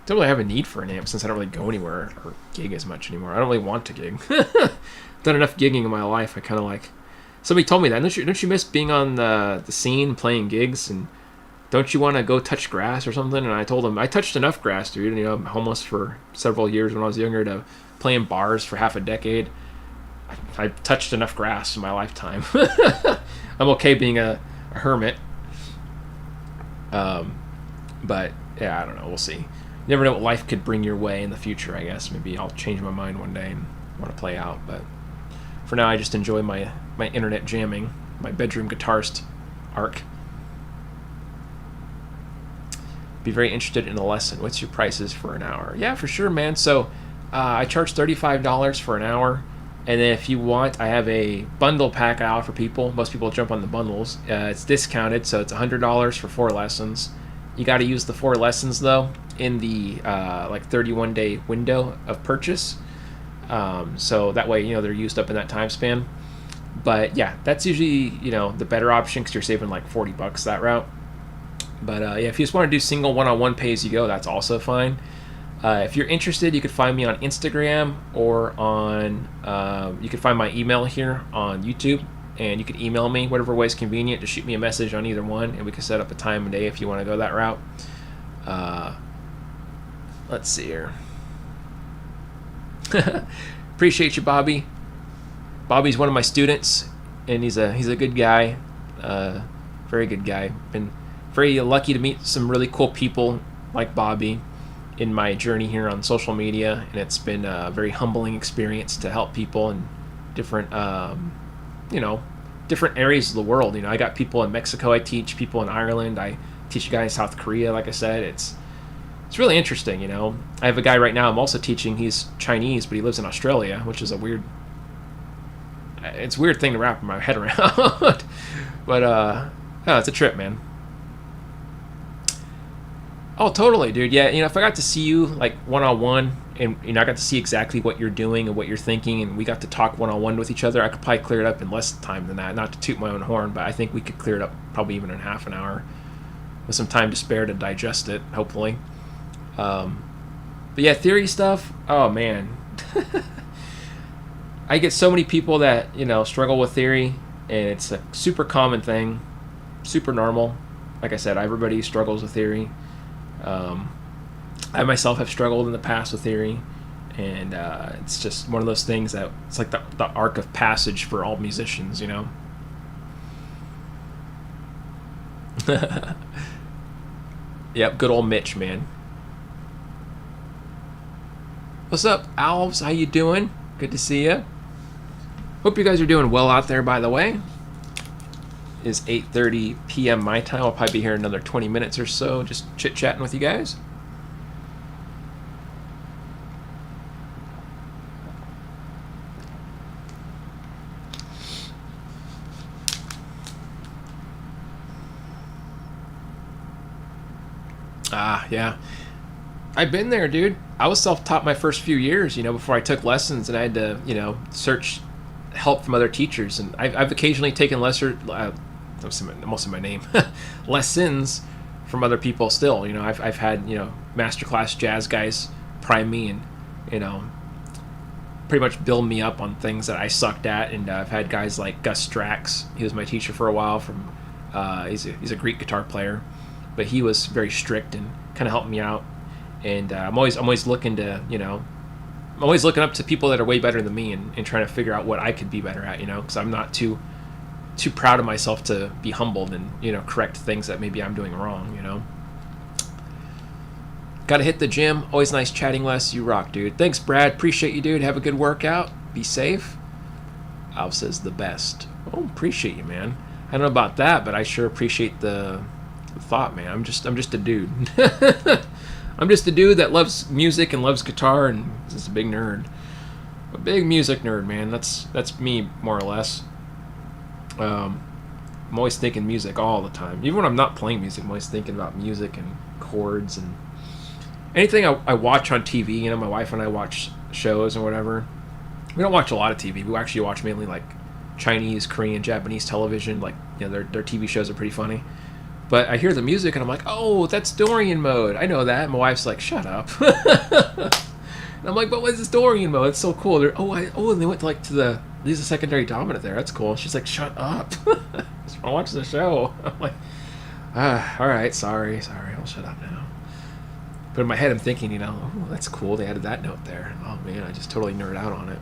don't really have a need for an amp since I don't really go anywhere or gig as much anymore. I don't really want to gig. Done enough gigging in my life. I kind of like... Somebody told me that. Don't you miss being on the scene, playing gigs, and don't you want to go touch grass or something? And I told him, I touched enough grass, dude. You know, I'm homeless for several years when I was younger to play in bars for half a decade. I touched enough grass in my lifetime. I'm okay being a hermit. But, yeah, I don't know. We'll see. You never know what life could bring your way in the future, I guess. Maybe I'll change my mind one day and want to play out, but... For now, I just enjoy my internet jamming, my bedroom guitarist arc. Be very interested in a lesson. What's your prices for an hour? Yeah, for sure, man. So I charge $35 for an hour. And then if you want, I have a bundle pack out for people. Most people jump on the bundles. It's discounted, so it's $100 for 4 lessons. You got to use the 4 lessons, though, in the 31-day window of purchase. So that way, they're used up in that time span. But yeah, that's usually, the better option because you're saving like $40 that route. But yeah, if you just want to do single one-on-one pay-as-you-go, that's also fine. If you're interested, you could find me on Instagram or on, you can find my email here on YouTube, and you can email me, whatever way is convenient. Just shoot me a message on either one, and we can set up a time and day if you want to go that route. Let's see here. Appreciate you, Bobby. Bobby's one of my students, and he's a good guy, very good guy. Been very lucky to meet some really cool people like Bobby in my journey here on social media, and it's been a very humbling experience to help people in different, different areas of the world. I got people in Mexico. I teach people in Ireland. I teach a guy in South Korea. Like I said, it's really interesting, I have a guy right now I'm also teaching. He's Chinese, but he lives in Australia, which is a weird thing to wrap my head around. But, it's a trip, man. Oh, totally, dude. Yeah, if I got to see you, like, one-on-one, and, I got to see exactly what you're doing and what you're thinking, and we got to talk one-on-one with each other, I could probably clear it up in less time than that. Not to toot my own horn, but I think we could clear it up probably even in half an hour with some time to spare to digest it, hopefully. But yeah, theory stuff, oh man. I get so many people that, struggle with theory, and it's a super common thing, super normal. Like I said, everybody struggles with theory. I myself have struggled in the past with theory, and it's just one of those things that it's like the arc of passage for all musicians, Yep, good old Mitch, man. What's up, Alves? How you doing? Good to see you. Hope you guys are doing well out there, by the way. It's 8:30 p.m. my time. I'll probably be here in another 20 minutes or so, just chit-chatting with you guys. Yeah. I've been there, dude. I was self-taught my first few years, before I took lessons, and I had to, search help from other teachers. And I've occasionally taken almost in my name, lessons from other people still. I've had, masterclass jazz guys prime me and, pretty much build me up on things that I sucked at. And I've had guys like Gus Strax. He was my teacher for a while. He's a Greek guitar player, but he was very strict and kind of helped me out. And I'm always looking to, I'm always looking up to people that are way better than me and trying to figure out what I could be better at, because I'm not too proud of myself to be humbled and, correct things that maybe I'm doing wrong, Gotta hit the gym. Always nice chatting, Les. You rock, dude. Thanks, Brad. Appreciate you, dude. Have a good workout. Be safe. Alf says the best. Oh, appreciate you, man. I don't know about that, but I sure appreciate the thought, man. I'm just a dude. I'm just a dude that loves music and loves guitar and is just a big nerd. A big music nerd, man. That's me, more or less. I'm always thinking music all the time. Even when I'm not playing music, I'm always thinking about music and chords and anything I watch on TV. You know, my wife and I watch shows or whatever. We don't watch a lot of TV. We actually watch mainly like Chinese, Korean, Japanese television. Like, you know, their TV shows are pretty funny. But I hear the music and I'm like, oh, that's Dorian mode. I know that. And my wife's like, shut up. And I'm like, but what's this Dorian mode? It's so cool. And they went to there's a secondary dominant there. That's cool. And she's like, shut up. I watch the show. I'm like, all right, sorry. I'll shut up now. But in my head, I'm thinking, you know, oh, that's cool. They added that note there. Oh man, I just totally nerd out on it.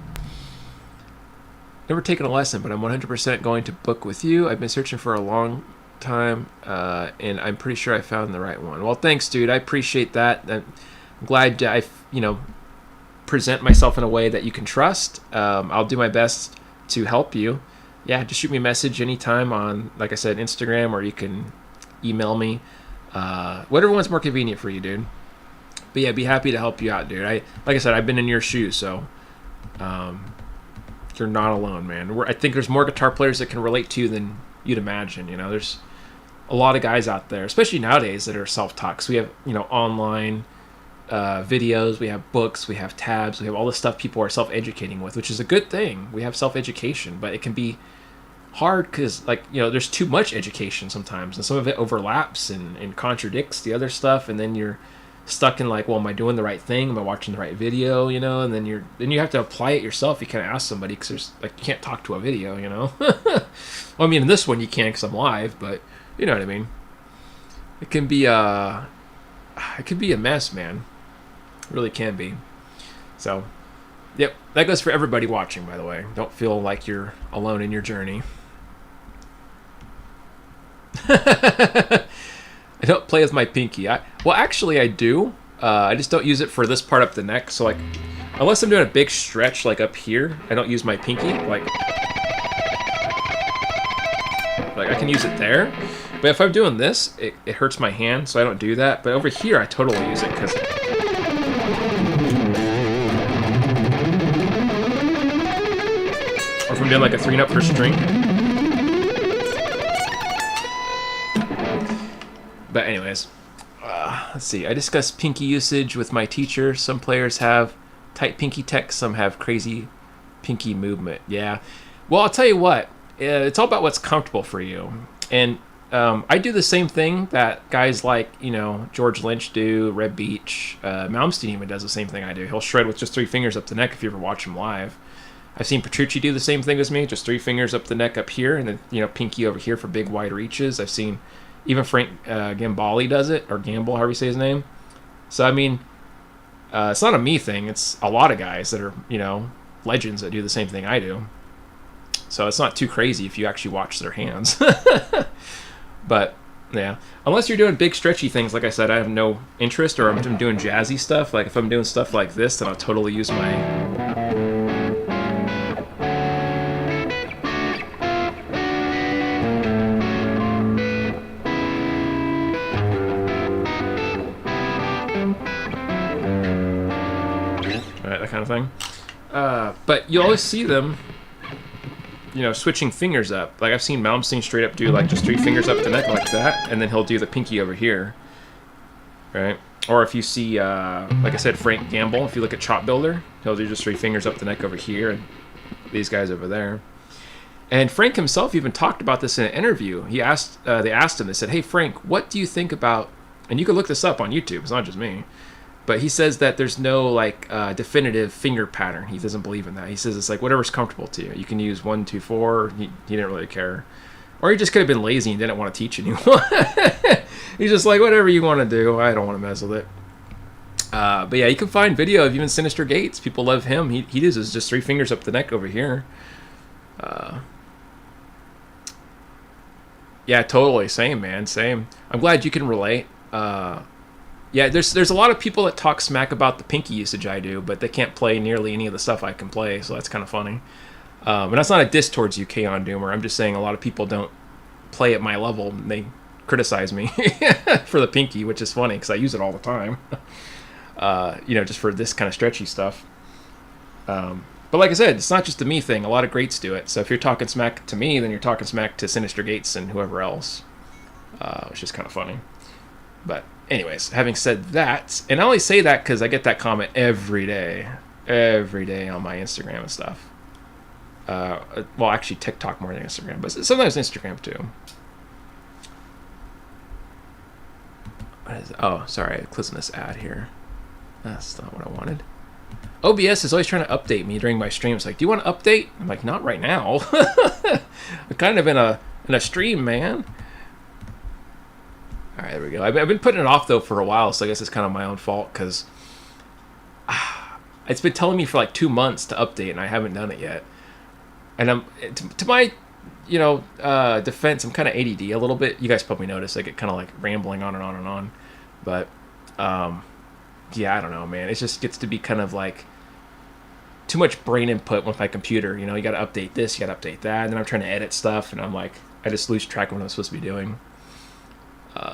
Never taken a lesson, but I'm 100% going to book with you. I've been searching for a long time, and I'm pretty sure I found the right one. Well, thanks, dude. I appreciate that. I'm glad I, present myself in a way that you can trust. I'll do my best to help you. Yeah, just shoot me a message anytime on, like I said, Instagram, or you can email me. Whatever one's more convenient for you, dude. But yeah, be happy to help you out, dude. Like I said, I've been in your shoes, so you're not alone, man. I think there's more guitar players that can relate to you than you'd imagine. You know, there's a lot of guys out there, especially nowadays, that are self-taught. So we have, online videos, we have books, we have tabs, we have all this stuff people are self-educating with, which is a good thing. We have self-education, but it can be hard because, there's too much education sometimes, and some of it overlaps and contradicts the other stuff, and then you're stuck in well, am I doing the right thing? Am I watching the right video? And then you have to apply it yourself. You can't ask somebody because there's you can't talk to a video. Well, I mean, in this one you can because I'm live, but you know what I mean. It can be a mess, man. It really can be. So, yep, that goes for everybody watching, by the way. Don't feel like you're alone in your journey. I don't play with my pinky. Actually, I do. I just don't use it for this part up the neck. So, unless I'm doing a big stretch, up here, I don't use my pinky. I can use it there. But if I'm doing this, it hurts my hand, so I don't do that. But over here, I totally use it because... Or if I'm doing a 3-note per string. But anyways, let's see. I discussed pinky usage with my teacher. Some players have tight pinky tech. Some have crazy pinky movement. Yeah. Well, I'll tell you what. It's all about what's comfortable for you. And I do the same thing that guys like, George Lynch do, Red Beach. Malmsteen even does the same thing I do. He'll shred with just 3 fingers up the neck if you ever watch him live. I've seen Petrucci do the same thing as me, just 3 fingers up the neck up here, and then, pinky over here for big, wide reaches. I've seen even Frank Gambale does it, or Gamble, however you say his name. So, I mean, it's not a me thing. It's a lot of guys that are, legends that do the same thing I do. So it's not too crazy if you actually watch their hands. But, yeah. Unless you're doing big, stretchy things, like I said, I have no interest, or I'm doing jazzy stuff. If I'm doing stuff like this, then I'll totally use my... that kind of thing. But you always see them, switching fingers up. I've seen Malmsteen straight up do just 3 fingers up the neck like that, and then he'll do the pinky over here, right? Or if you see, like I said, Frank Gamble, if you look at Chop Builder, he'll do just 3 fingers up the neck over here, and these guys over there. And Frank himself even talked about this in an interview. They asked him, they said, "Hey Frank, what do you think about?" And you can look this up on YouTube. It's not just me. But he says that there's no definitive finger pattern. He doesn't believe in that. He says it's whatever's comfortable to you. You can use 1, 2, 4. He didn't really care, or he just could have been lazy and didn't want to teach anyone. He's just whatever you want to do. I don't want to mess with it. But yeah, you can find video of even Sinister Gates. People love him. He uses just 3 fingers up the neck over here. Yeah, totally. Same, man. Same. I'm glad you can relate. Yeah, there's a lot of people that talk smack about the pinky usage I do, but they can't play nearly any of the stuff I can play, so that's kind of funny. And that's not a diss towards you, K-On Doomer. I'm just saying a lot of people don't play at my level, and they criticize me for the pinky, which is funny, because I use it all the time. Just for this kind of stretchy stuff. But But like I said, it's not just a me thing. A lot of greats do it. So if you're talking smack to me, then you're talking smack to Sinister Gates and whoever else. Which is kind of funny. But anyways, having said that, and I only say that because I get that comment every day on my Instagram and stuff. Well, actually TikTok more than Instagram, but sometimes Instagram too. What is it? Oh, sorry, I'm closing this ad here. That's not what I wanted. OBS is always trying to update me during my streams. Like, do you want to update? I'm like, not right now. I'm kind of in a stream, man. All right, there we go. I've been putting it off though for a while, so I guess it's kind of my own fault because it's been telling me for like 2 months to update, and I haven't done it yet. And I'm to my defense, I'm kind of ADD a little bit. You guys probably notice I get kind of like rambling on and on and on, but yeah, I don't know, man. It just gets to be kind of like too much brain input with my computer. You know, you got to update this, you got to update that, and then I'm trying to edit stuff, and I'm like, I just lose track of what I'm supposed to be doing.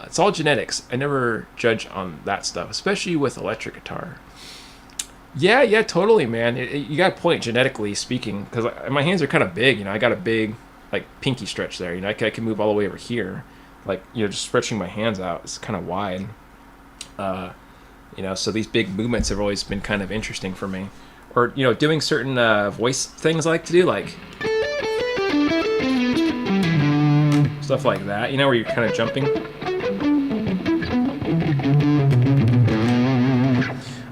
It's all genetics. I never judge on that stuff, especially with electric guitar. Yeah, totally, man. You got a point, genetically speaking, because my hands are kind of big. You know, I got a big, like, pinky stretch there. You know, I can move all the way over here. Like, you know, just stretching my hands out. It's kind of wide. You know, so these big movements have always been kind of interesting for me. Or, you know, doing certain voice things I like to do, like stuff like that. You know, where you're kind of jumping.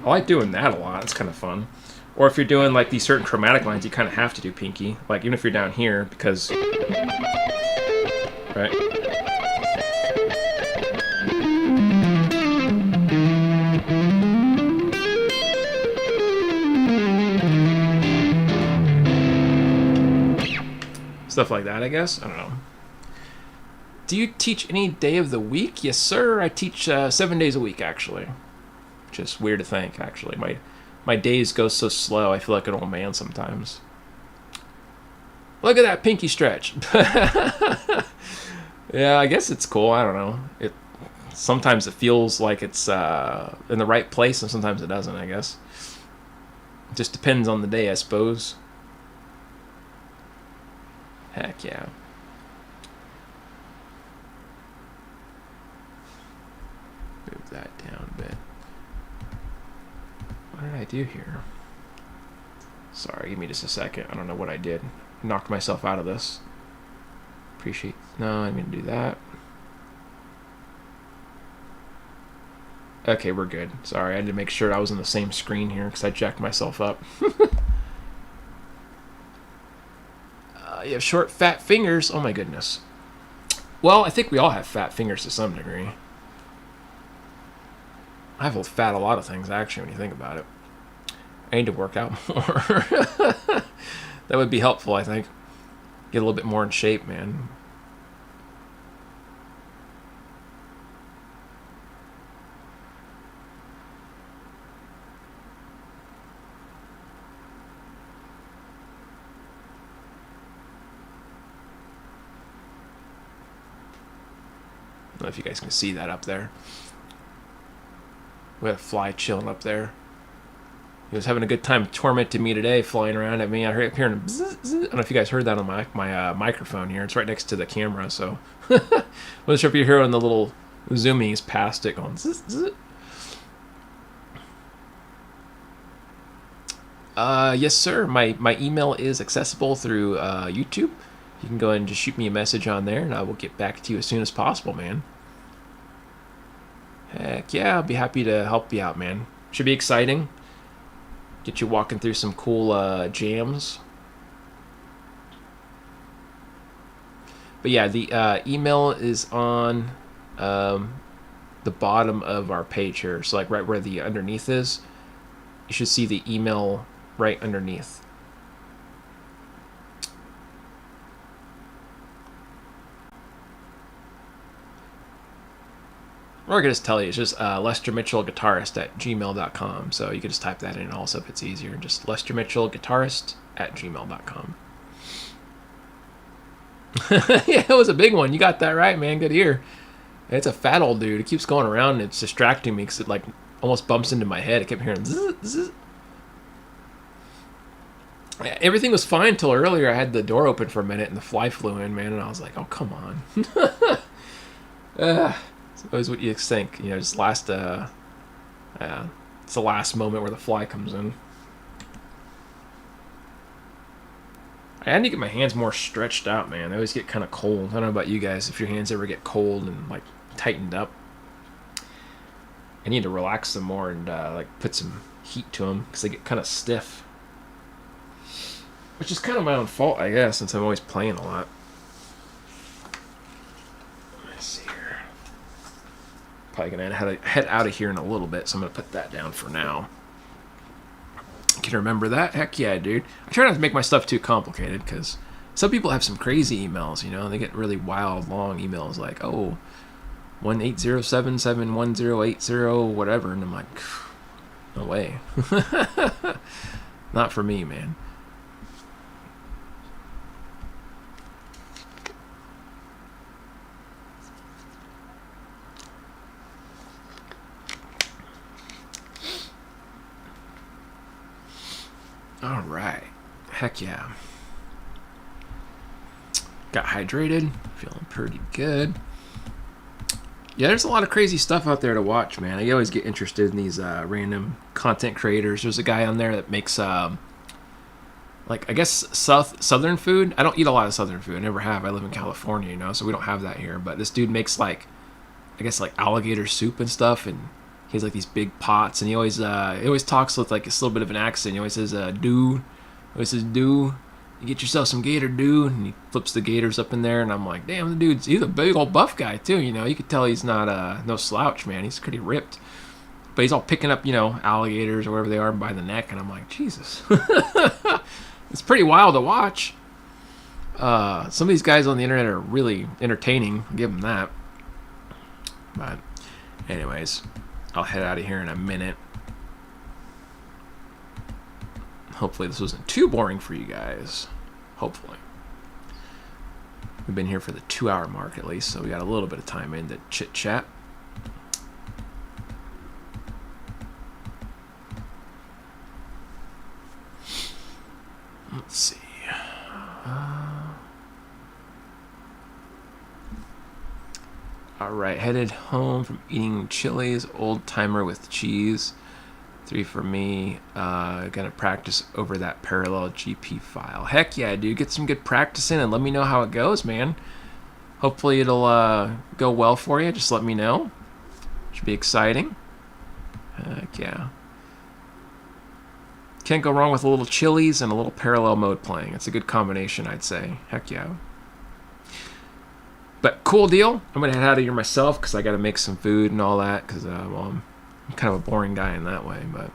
I like doing that a lot. It's kind of fun. Or if you're doing like these certain chromatic lines, you kind of have to do pinky. Like even if you're down here, because right. Stuff like that, I guess. I don't know. Do you teach any day of the week? Yes, sir. I teach 7 days a week, actually. Which is weird to think, actually. My days go so slow, I feel like an old man sometimes. Look at that pinky stretch. Yeah, I guess it's cool. I don't know. Sometimes it feels like it's in the right place, and sometimes it doesn't, I guess. It just depends on the day, I suppose. Heck yeah. Move that down a bit. What did I do here? Sorry, give me just a second. I don't know what I did. Knocked myself out of this. Appreciate. No, I'm going to do that. Okay, we're good. Sorry, I had to make sure I was on the same screen here because I jacked myself up. You have short, fat fingers. Oh my goodness. Well, I think we all have fat fingers to some degree. I have fat a lot of things, actually, when you think about it. I need to work out more. That would be helpful, I think. Get a little bit more in shape, man. I don't know if you guys can see that up there. We had a fly chilling up there. He was having a good time tormenting me today, flying around at me. I heard hearing him bzz, bzz. I don't know if you guys heard that on my microphone here. It's right next to the camera, so wasn't sure if you're hearing the little zoomies past it going zzz, zzz. Yes, sir. My email is accessible through YouTube. You can go ahead and just shoot me a message on there, and I will get back to you as soon as possible, man. Heck yeah, I'll be happy to help you out, man. Should be exciting. Get you walking through some cool jams. But yeah, the email is on the bottom of our page here. So like right where the underneath is, you should see the email right underneath. Or I could just tell you, it's just Lester Mitchell Guitarist at gmail.com. So you can just type that in also if it's easier. Just Lester Mitchell Guitarist at gmail.com. Yeah, it was a big one. You got that right, man. Good ear. It's a fat old dude. It keeps going around and it's distracting me because it like almost bumps into my head. I kept hearing zzz, zzz. Everything was fine until earlier. I had the door open for a minute and the fly flew in, man, and I was like, oh, come on. It's always what you think, you know, just last, it's the last moment where the fly comes in. I need to get my hands more stretched out, man. They always get kind of cold. I don't know about you guys, if your hands ever get cold and, like, tightened up. I need to relax them more and, like, put some heat to them because they get kind of stiff. Which is kind of my own fault, I guess, since I'm always playing a lot. Let's see here. Probably going to head out of here in a little bit, so I'm going to put that down for now. Can you remember that? Heck yeah, dude. I try not to make my stuff too complicated, because some people have some crazy emails, you know? They get really wild, long emails like, oh, 1-800-771-1080, whatever. And I'm like, no way. Not for me, man. All right. Heck yeah. Got hydrated. Feeling pretty good. Yeah, there's a lot of crazy stuff out there to watch, man. I always get interested in these random content creators. There's a guy on there that makes, like, I guess southern food. I don't eat a lot of southern food. I never have. I live in California, you know, so we don't have that here. But this dude makes, like, I guess, like, alligator soup and stuff, and he has, like, these big pots, and he always talks with, like, a little bit of an accent. He always says, dude. He always says, dude. You get yourself some gator, dude. And he flips the gators up in there, and I'm like, damn, he's a big old buff guy, too, you know. You could tell he's not, no slouch, man. He's pretty ripped. But he's all picking up, you know, alligators or whatever they are by the neck, and I'm like, Jesus. It's pretty wild to watch. Some of these guys on the internet are really entertaining. I'll give them that. But anyways, I'll head out of here in a minute. Hopefully this wasn't too boring for you guys. Hopefully. We've been here for the 2-hour mark at least, so we got a little bit of time in to chit chat. Let's see. All right, headed home from eating Chili's, old timer with cheese. 3 for me. Gonna practice over that parallel GP file. Heck yeah, dude. Get some good practice in and let me know how it goes, man. Hopefully it'll go well for you. Just let me know. Should be exciting. Heck yeah. Can't go wrong with a little Chili's and a little parallel mode playing. It's a good combination, I'd say. Heck yeah. But cool deal. I'm going to head out of here myself because I got to make some food and all that because I'm kind of a boring guy in that way. But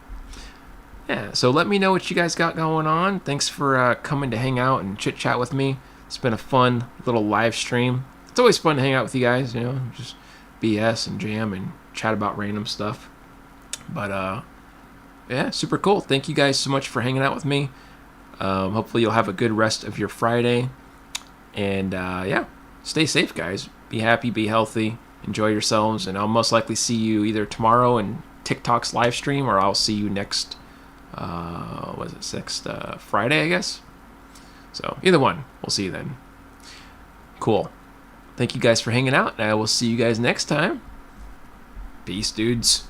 yeah, so let me know what you guys got going on. Thanks for coming to hang out and chit chat with me. It's been a fun little live stream. It's always fun to hang out with you guys, you know, just BS and jam and chat about random stuff. But yeah, super cool. Thank you guys so much for hanging out with me. Hopefully you'll have a good rest of your Friday. And yeah, stay safe, guys. Be happy, be healthy, enjoy yourselves, and I'll most likely see you either tomorrow in TikTok's live stream, or I'll see you next, next Friday, I guess. So either one, we'll see you then. Cool. Thank you guys for hanging out, and I will see you guys next time. Peace, dudes.